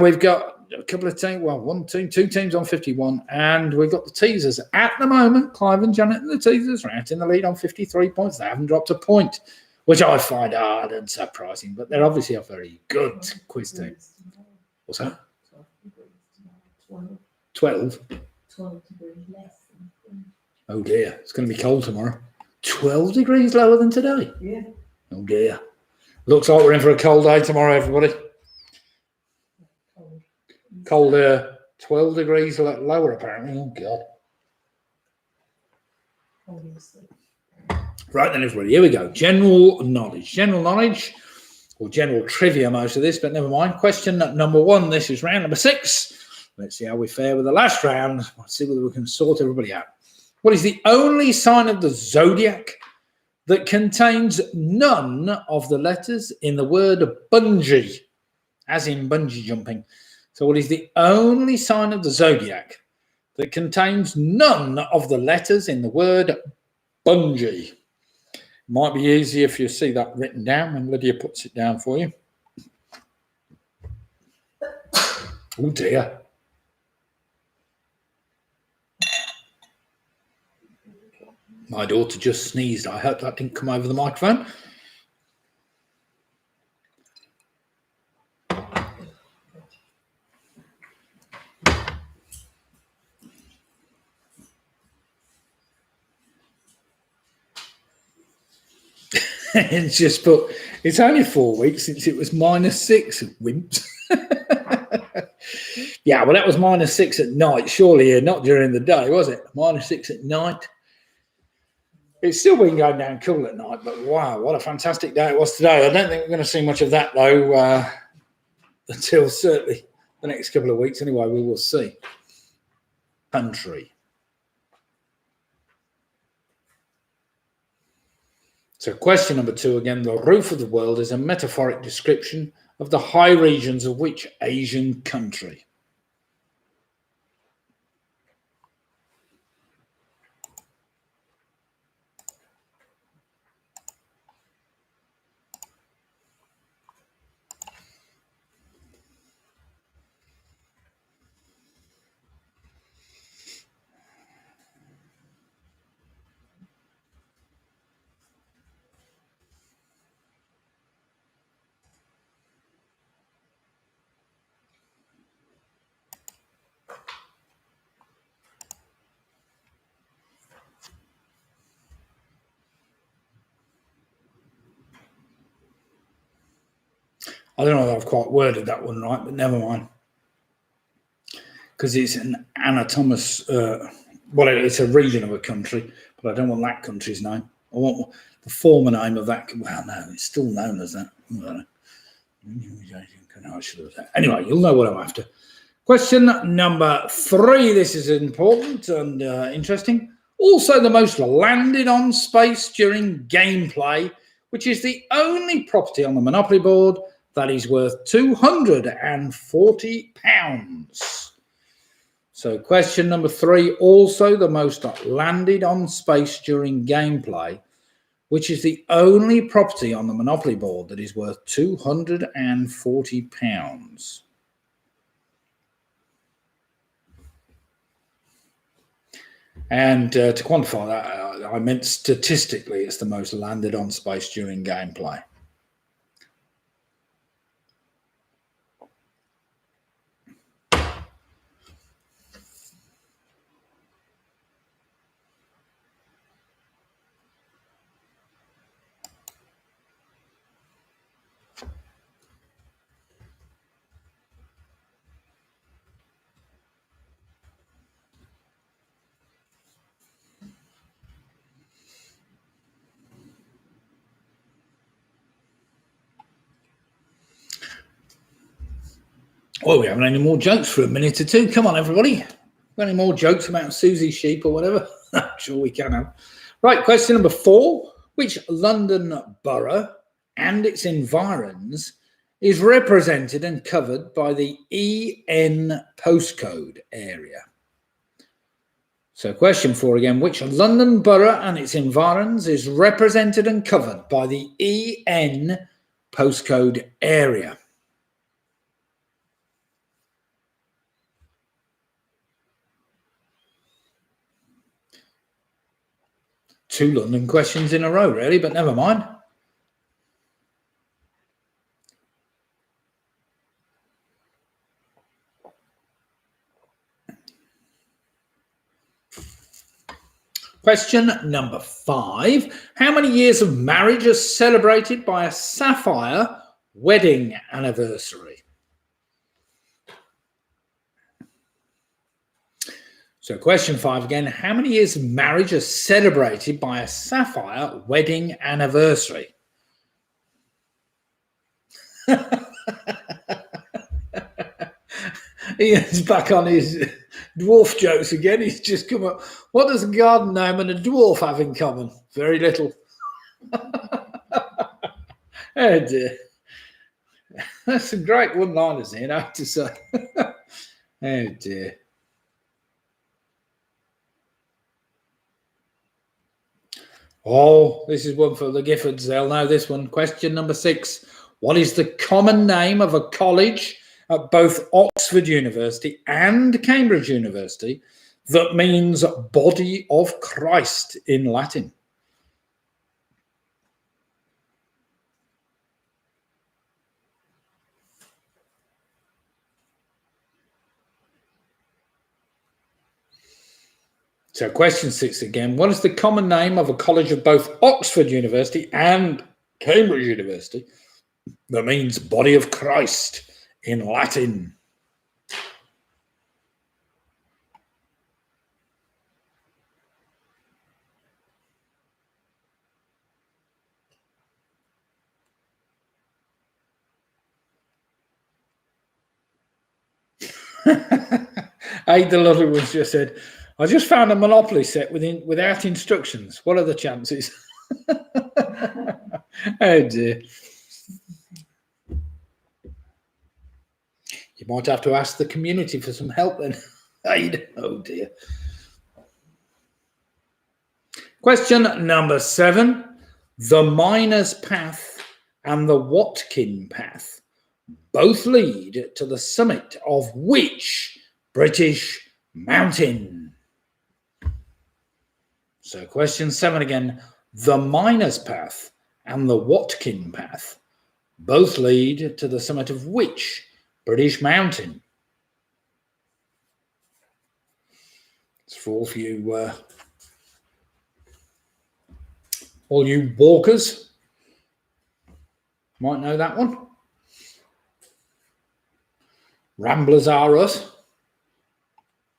We've got a couple of teams, well, 1 team, 2 teams on 51. And we've got the teasers. At the moment, Clive and Janet and the teasers are out in the lead on 53 points. They haven't dropped a point, which I find hard and surprising. But they're obviously a very good quiz team. What's that? 12? 12 degrees less. Oh, dear. It's going to be cold tomorrow. 12 degrees lower than today? Yeah. Oh, dear. Looks like we're in for a cold day tomorrow, everybody. Cold, 12 degrees lower, apparently. Oh, God. Obviously. Right then, everybody. Here we go. General knowledge. General knowledge, or general trivia, most of this, but never mind. Question number 1. This is round number 6. Let's see how we fare with the last round. Let's see whether we can sort everybody out. What is the only sign of the Zodiac that contains none of the letters in the word Bungie, as in bungee jumping? So what is the only sign of the Zodiac that contains none of the letters in the word Bungie? Might be easier if you see that written down when Lydia puts it down for you. Oh, dear. My daughter just sneezed. I hope that didn't come over the microphone. It's just put, it's only 4 weeks since it was -6, wimps. Yeah, well, that was -6 at night, surely, not during the day, was it? -6 at night. It's still been going down cool at night, but wow, what a fantastic day it was today. I don't think we're going to see much of that, though, until certainly the next couple of weeks. Anyway, we will see. Country. So question number 2 again. The roof of the world is a metaphoric description of the high regions of which Asian country? I don't know if I've quite worded that one right, but never mind. Because it's an anatomous, well, it's a region of a country, but I don't want that country's name. I want the former name of that. Well, no, it's still known as that. I don't know. Anyway, you'll know what I'm after. Question number 3. This is important and interesting. Also the most landed on space during gameplay, which is the only property on the Monopoly board that is worth £240. So question number 3, also the most landed on space during gameplay, which is the only property on the Monopoly board that is worth £240. And to quantify that, I meant statistically it's the most landed on space during gameplay. Well, we haven't any more jokes for a minute or two. Come on, everybody. Got any more jokes about Susie Sheep or whatever? I'm sure we can have. Right, question number 4. Which London borough and its environs is represented and covered by the EN postcode area? So question 4 again. Which London borough and its environs is represented and covered by the EN postcode area? Two London questions in a row, really, but never mind. Question number 5. How many years of marriage are celebrated by a sapphire wedding anniversary? So question 5 again. How many years of marriage are celebrated by a sapphire wedding anniversary? Ian's back on his dwarf jokes again. He's just come up. What does a garden gnome and a dwarf have in common? Very little. Oh dear. That's some great one-liners, Ian, I have to say. Oh dear. Oh, this is one for the Giffords. They'll know this one. Question number 6. What is the common name of a college at both Oxford University and Cambridge University that means body of Christ in Latin? So question 6 again. What is the common name of a college of both Oxford University and Cambridge University that means body of Christ in Latin? Ada Lovely was just said, I just found a Monopoly set without instructions. What are the chances? Oh dear. You might have to ask the community for some help then. Oh dear. Question number 7. The Miner's Path and the Watkin Path both lead to the summit of which British mountain? So question 7 again. The Miner's Path and the Watkin Path both lead to the summit of which British mountain? It's for all you walkers. Might know that one. Ramblers are us.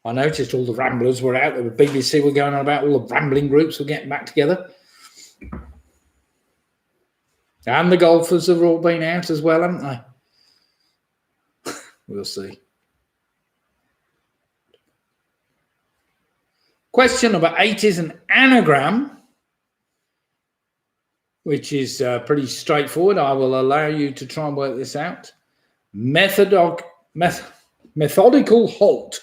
I noticed all the ramblers were out. The BBC were going on about all the rambling groups were getting back together. And the golfers have all been out as well, haven't they? We'll see. Question number 8 is an anagram, which is pretty straightforward. I will allow you to try and work this out. Methodical halt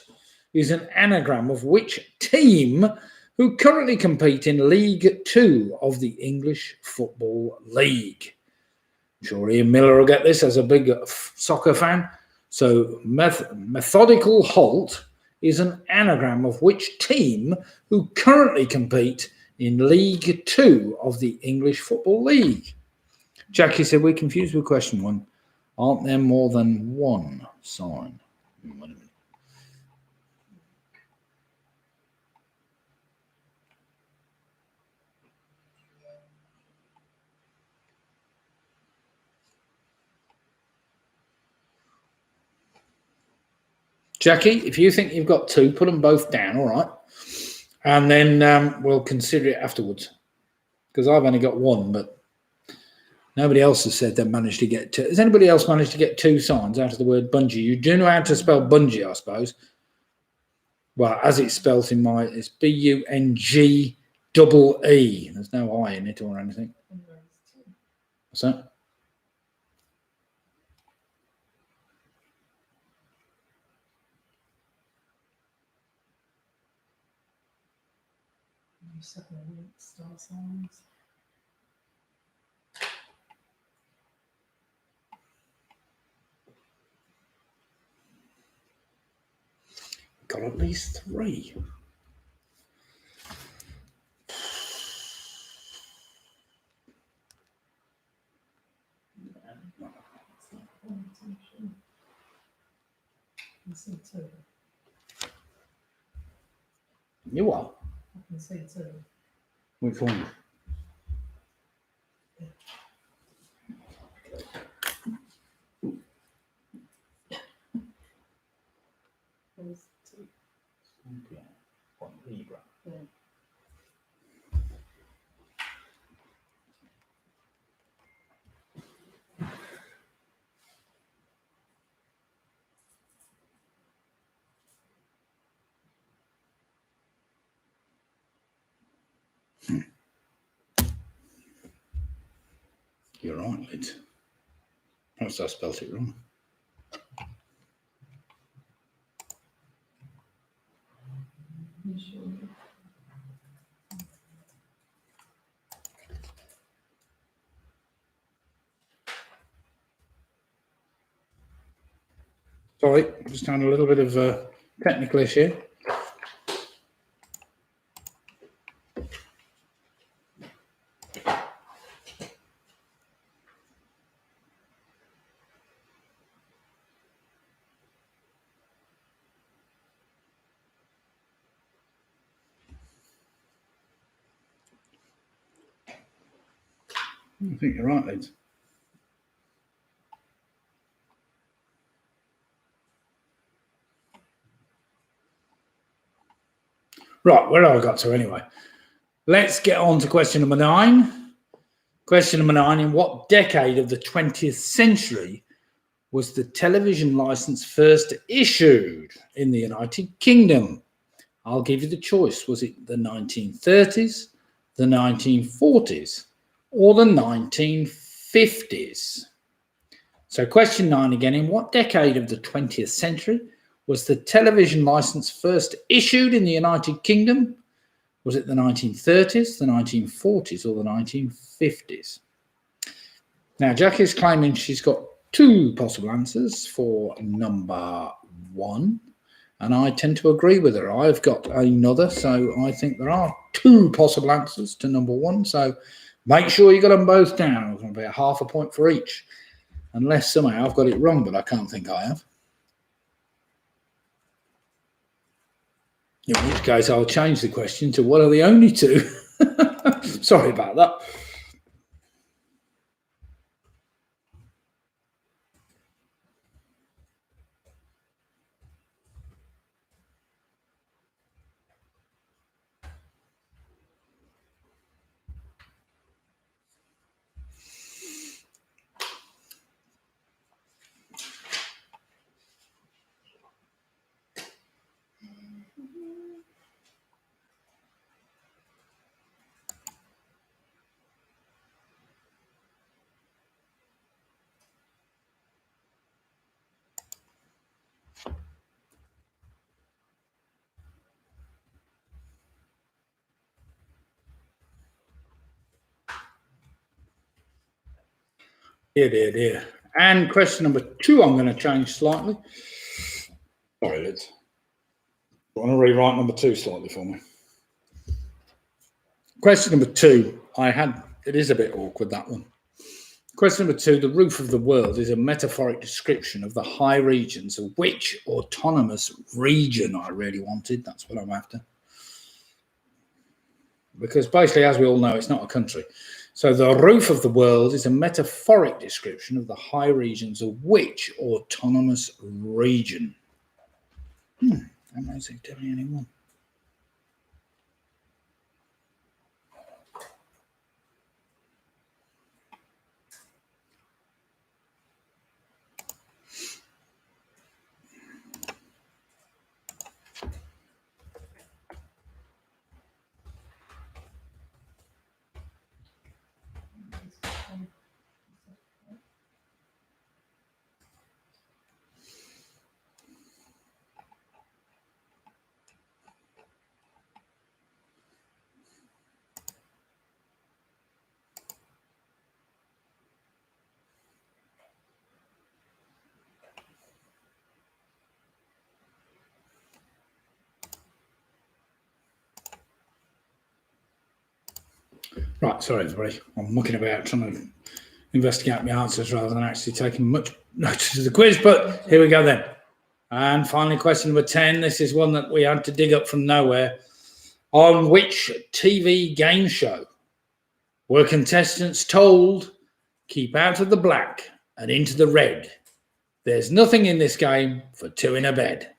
is an anagram of which team who currently compete in League 2 of the English Football League? I'm sure Ian Miller will get this as a big soccer fan. So methodical halt is an anagram of which team who currently compete in League 2 of the English Football League? Jackie said, we're confused with question 1. Aren't there more than one sign? Wait a minute. Jackie, if you think you've got 2, put them both down, all right? And then we'll consider it afterwards. Because I've only got 1, but Nobody else has said they've managed to get two. Has anybody else managed to get 2 signs out of the word Bungie? You do know how to spell Bungie, I suppose. Well, as it's spelt in my, it's Bungie. There's no I in it or anything. What's that? Got at least 3. You are? I can see 2. Which one? There's 2. What, Libra? Yeah. You're right, Liz. Perhaps I spelt it wrong. You sure? Sorry, just having a little bit of a technical issue. I think you're right, Liz. Right, where have I got to anyway? Let's get on to question number 9. Question number 9, in what decade of the 20th century was the television license first issued in the United Kingdom? I'll give you the choice. Was it the 1930s, the 1940s, or the 1950s? So question 9 again, in what decade of the 20th century was the television license first issued in the United Kingdom? Was it the 1930s, the 1940s, or the 1950s? Now, Jackie is claiming she's got 2 possible answers for number 1, and I tend to agree with her. I've got another, so I think there are 2 possible answers to number 1, so make sure you got them both down. It's going to be a half a point for each, unless somehow I've got it wrong, but I can't think I have. In which case, I'll change the question to what are the only 2? Sorry about that. Dear. And question number 2, I'm going to change slightly. Sorry, Liz. I want to rewrite number 2 slightly for me. Question number 2, it is a bit awkward, that one. Question number 2, the roof of the world is a metaphoric description of the high regions of which autonomous region I really wanted. That's what I'm after. Because basically, as we all know, it's not a country. So the roof of the world is a metaphoric description of the high regions of which autonomous region? That makes it definitely anyone. Right, sorry everybody. I'm mucking about trying to investigate my answers rather than actually taking much notice of the quiz, but here we go then. And finally, question number 10. This is one that we had to dig up from nowhere. On which TV game show were contestants told, keep out of the black and into the red? There's nothing in this game for two in a bed.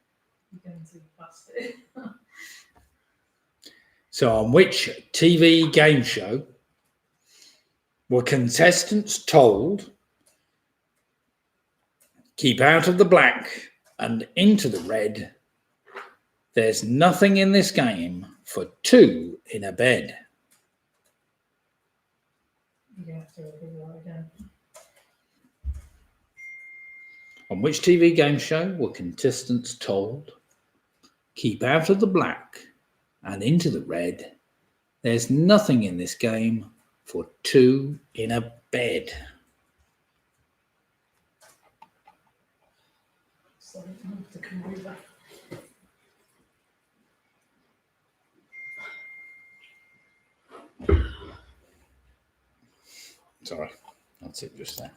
So on which TV game show were contestants told, keep out of the black and into the red? There's nothing in this game for two in a bed. You have to repeat that again. On which TV game show were contestants told, keep out of the black and into the red? There's nothing in this game for two in a bed. So I have to come over. Sorry, that's it just there.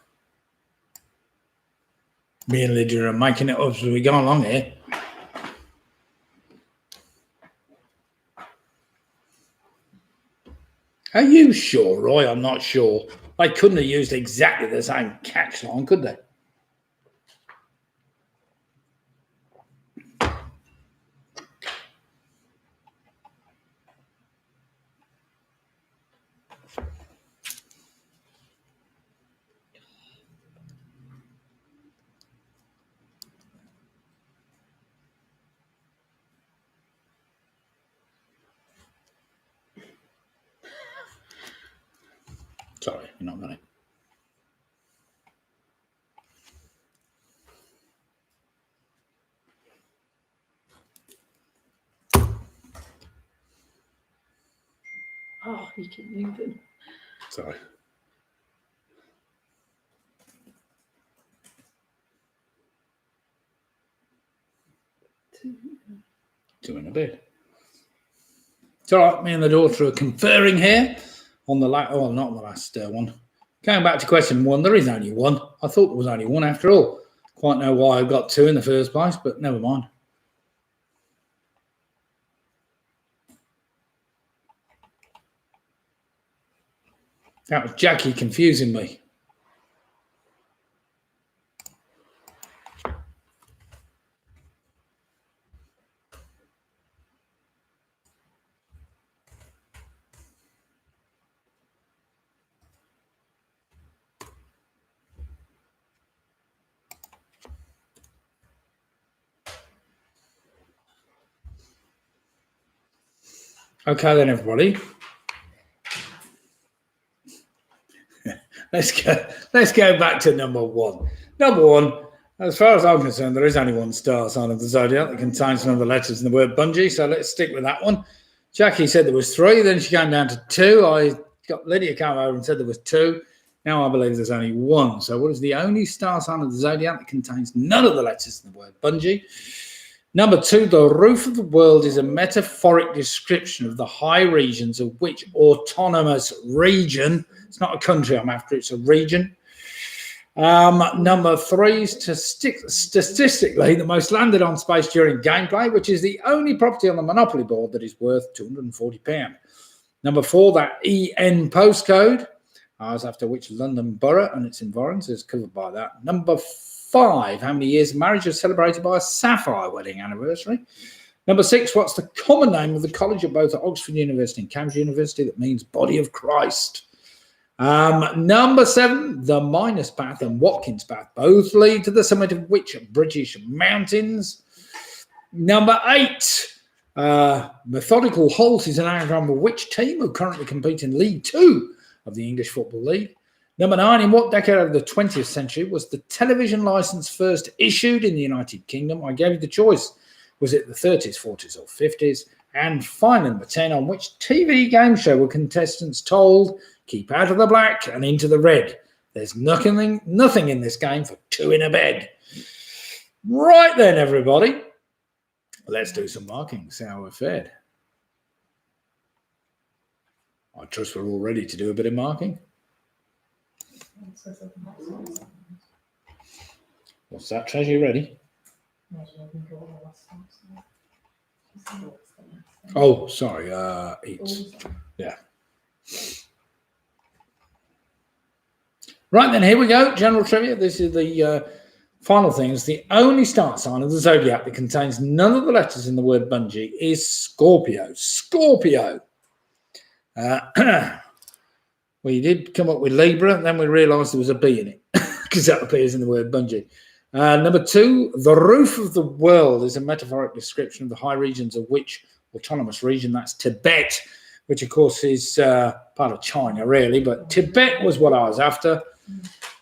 Me and Lydia are making it up as we go along here. Are you sure, Roy? I'm not sure. They couldn't have used exactly the same catch line, could they? Sorry, you're not going to. Oh, you keep moving. Sorry. Two in a bed. It's all right, me and the daughter are conferring here on the last, oh, not the last one. Going back to question one, there is only one. I thought there was only one after all. Quite know why I got two in the first place, but never mind. That was Jackie confusing me. Okay then, everybody. Let's go back to number one. Number one, as far as I'm concerned, there is only one star sign of the Zodiac that contains none of the letters in the word Bungie, so let's stick with that one. Jackie said there was three, then she came down to two. I got Lydia came over and said there was two. Now I believe there's only one. So what is the only star sign of the Zodiac that contains none of the letters in the word Bungie? Number two, the roof of the world is a metaphoric description of the high regions of which autonomous region. It's not a country I'm after, it's a region. Number three, statistically, the most landed on space during gameplay, which is the only property on the Monopoly board that is worth £240. Number four, that EN postcode, as after which London borough and its environs is covered by that. Number five, how many years of marriage is celebrated by a sapphire wedding anniversary? Number six, what's the common name of the college at both Oxford University and Cambridge University that means body of Christ? Number seven, the Minas Path and Watkins Path both lead to the summit of which British mountains? Number eight, methodical halt is an anagram of which team who currently compete in League Two of the English Football League? Number nine, in what decade of the 20th century was the television license first issued in the United Kingdom? I gave you the choice. Was it the 30s, 40s, or 50s? And finally, number 10, on which TV game show were contestants told, keep out of the black and into the red? There's nothing in this game for two in a bed. Right then, everybody. Let's do some marking, see how we're fared. I trust we're all ready to do a bit of marking. What's that, Treasure? You ready? Oh, sorry. Yeah. Right then, here we go. General trivia. This is the final thing. It's the only star sign of the Zodiac that contains none of the letters in the word Bungie is Scorpio. Scorpio. We did come up with Libra, and then we realised there was a B in it because that appears in the word Bungie. Number 2, the roof of the world is a metaphoric description of the high regions of which autonomous region? That's Tibet, which of course is part of China, really, but Tibet was what I was after.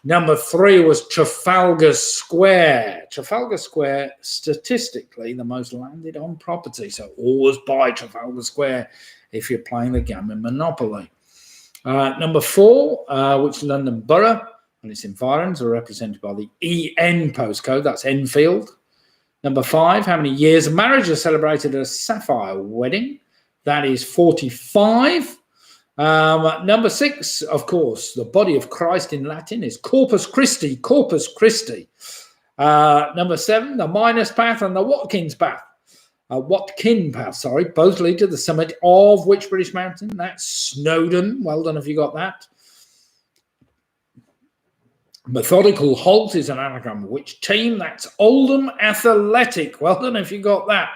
Number 3 was Trafalgar Square. Trafalgar Square, statistically, the most landed on property. So always buy Trafalgar Square if you're playing the game in Monopoly. Number 4, which London Borough and its environs are represented by the EN postcode. That's Enfield. Number 5, how many years of marriage are celebrated at a sapphire wedding? That is 45. Number 6, of course, the body of Christ in Latin is Corpus Christi, Corpus Christi. Number 7, the Minas Path and the Watkin Path, both lead to the summit of which British mountain? That's Snowdon. Well done if you got that. Methodical halt is an anagram of which team? That's Oldham Athletic. Well done if you got that.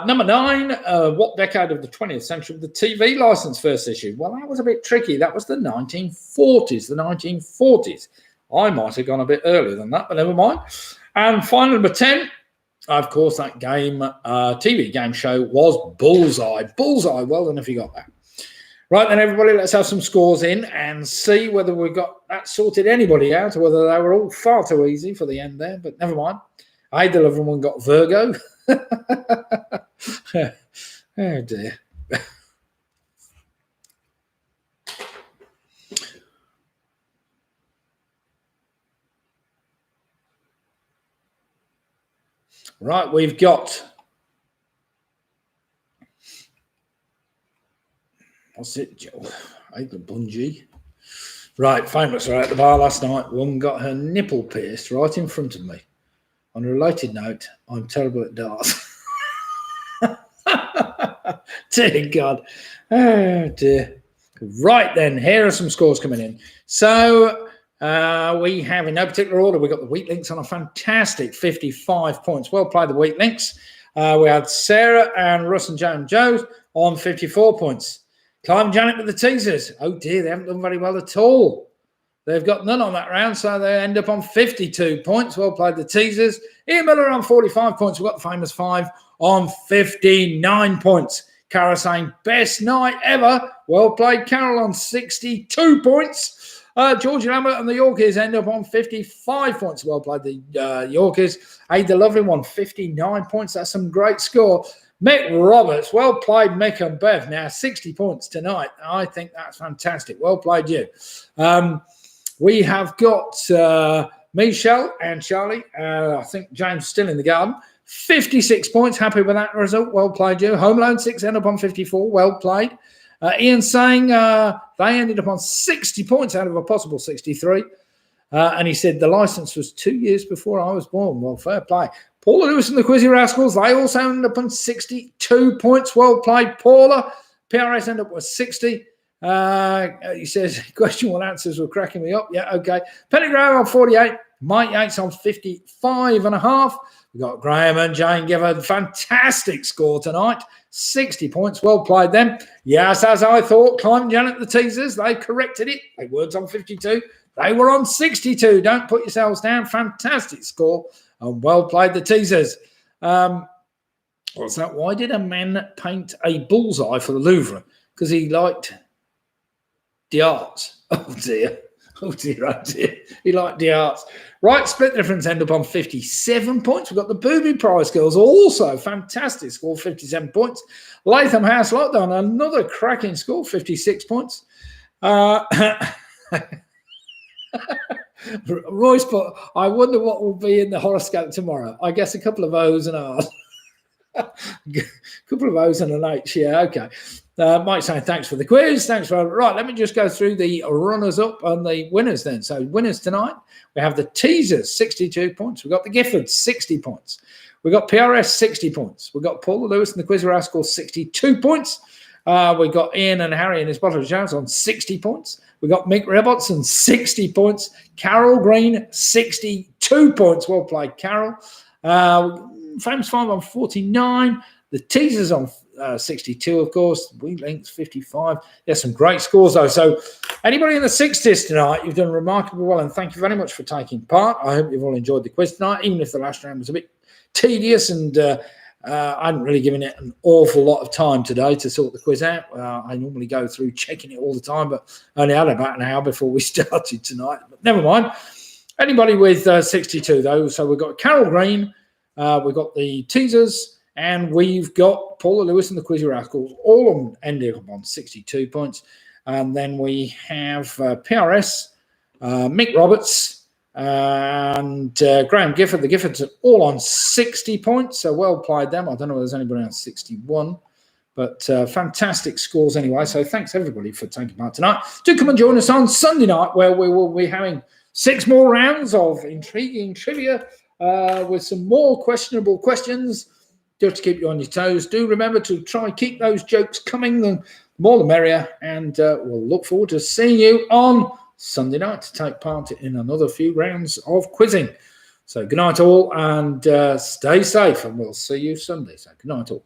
Number 9, what decade of the 20th century the TV license first issued? Well, that was a bit tricky. That was the 1940s. The 1940s. I might have gone a bit earlier than that, but never mind. And final number 10, of course, that game, TV game show was Bullseye. Bullseye. Well done if you got that. Right then, everybody, let's have some scores in and see whether we've got that sorted anybody out or whether they were all far too easy for the end there, but never mind. I had everyone got Virgo. Oh, dear. Right, we've got... What's it, Joe? I the Bungie. Right, famous right at the bar last night. One got her nipple pierced right in front of me. On a related note, I'm terrible at darts. Dear God. Oh, dear. Right then, here are some scores coming in. So we have, in no particular order, we've got the Wheat Links on a fantastic 55 points. Well played, the Wheat Links. We had Sarah and Russ and Joe and Joe on 54 points. Clive and Janet with the teasers. Oh, dear, they haven't done very well at all. They've got none on that round, so they end up on 52 points. Well played, the teasers. Ian Miller on 45 points. We've got the famous 5 on 59 points. Cara saying, best night ever. Well played, Carol on 62 points. George Lambert and the Yorkies end up on 55 points. Well played, the Yorkies. Ada Lovely won 59 points. That's some great score. Mick Roberts, well played, Mick and Bev. Now 60 points tonight. I think that's fantastic. Well played, you. We have got Michelle and Charlie. I think James still in the garden. 56 points. Happy with that result. Well played, you. Home Loan 6 end up on 54. Well played. Ian saying they ended up on 60 points out of a possible 63. And he said the license was 2 years before I was born. Well, fair play. Paula Lewis and the Quizzy Rascals, they also ended up on 62 points. Well played, Paula. PRS ended up with 60. He says, question one answers were cracking me up. Yeah, okay. Penny Graham on 48. Mike Yates on 55.5. We've got Graham and Jane give a fantastic score tonight. 60 points. Well played them. Yes, as I thought. Clive and Janet, the teasers, they corrected it. They weren't on 52. They were on 62. Don't put yourselves down. Fantastic score. And well played, the teasers. What's that? Why did a man paint a bullseye for the Louvre? Because he liked the arts. Oh, dear. Oh, dear, oh, dear. He liked the arts. Right, split difference end up on 57 points. We've got the Booby Prize girls also. Fantastic score, 57 points. Latham House Lockdown, another cracking score, 56 points. Royce put, I wonder what will be in the horoscope tomorrow. I guess a couple of O's and R's. A couple of O's and an H, yeah, okay. Mike saying thanks for the quiz. Thanks for right. Let me just go through the runners-up and the winners then. So winners tonight, we have the Teasers, 62 points. We've got the Giffords, 60 points. We've got PRS, 60 points. We've got Paul Lewis and the Quiz Rascal, 62 points. We've got Ian and Harry and his bottle of jams on 60 points. We've got Mick Robertson, 60 points. Carol Green, 62 points. Well played, Carol. Famous 5 on 49. The Teasers on 62, of course. We Links, 55. There's some great scores, though. So anybody in the 60s tonight, you've done remarkably well, and thank you very much for taking part. I hope you've all enjoyed the quiz tonight, even if the last round was a bit tedious, and I hadn't really given it an awful lot of time today to sort the quiz out. I normally go through checking it all the time, but I only had about an hour before we started tonight. But never mind. Anybody with 62, though. So we've got Carol Green, we've got the Teasers, and we've got Paula Lewis and the Quiz Rascals, all ending up on 62 points. And then we have PRS, Mick Roberts, and Graham Gifford. The Giffords are all on 60 points, so well played them. I don't know if there's anybody on 61, but fantastic scores anyway. So thanks everybody for taking part tonight. Do come and join us on Sunday night, where we will be having 6 more rounds of intriguing trivia with some more questionable questions, just to keep you on your toes. Do remember to try and keep those jokes coming. The more the merrier, and we'll look forward to seeing you on Sunday night to take part in another few rounds of quizzing. So good night all, and stay safe, and we'll see you Sunday. So good night all.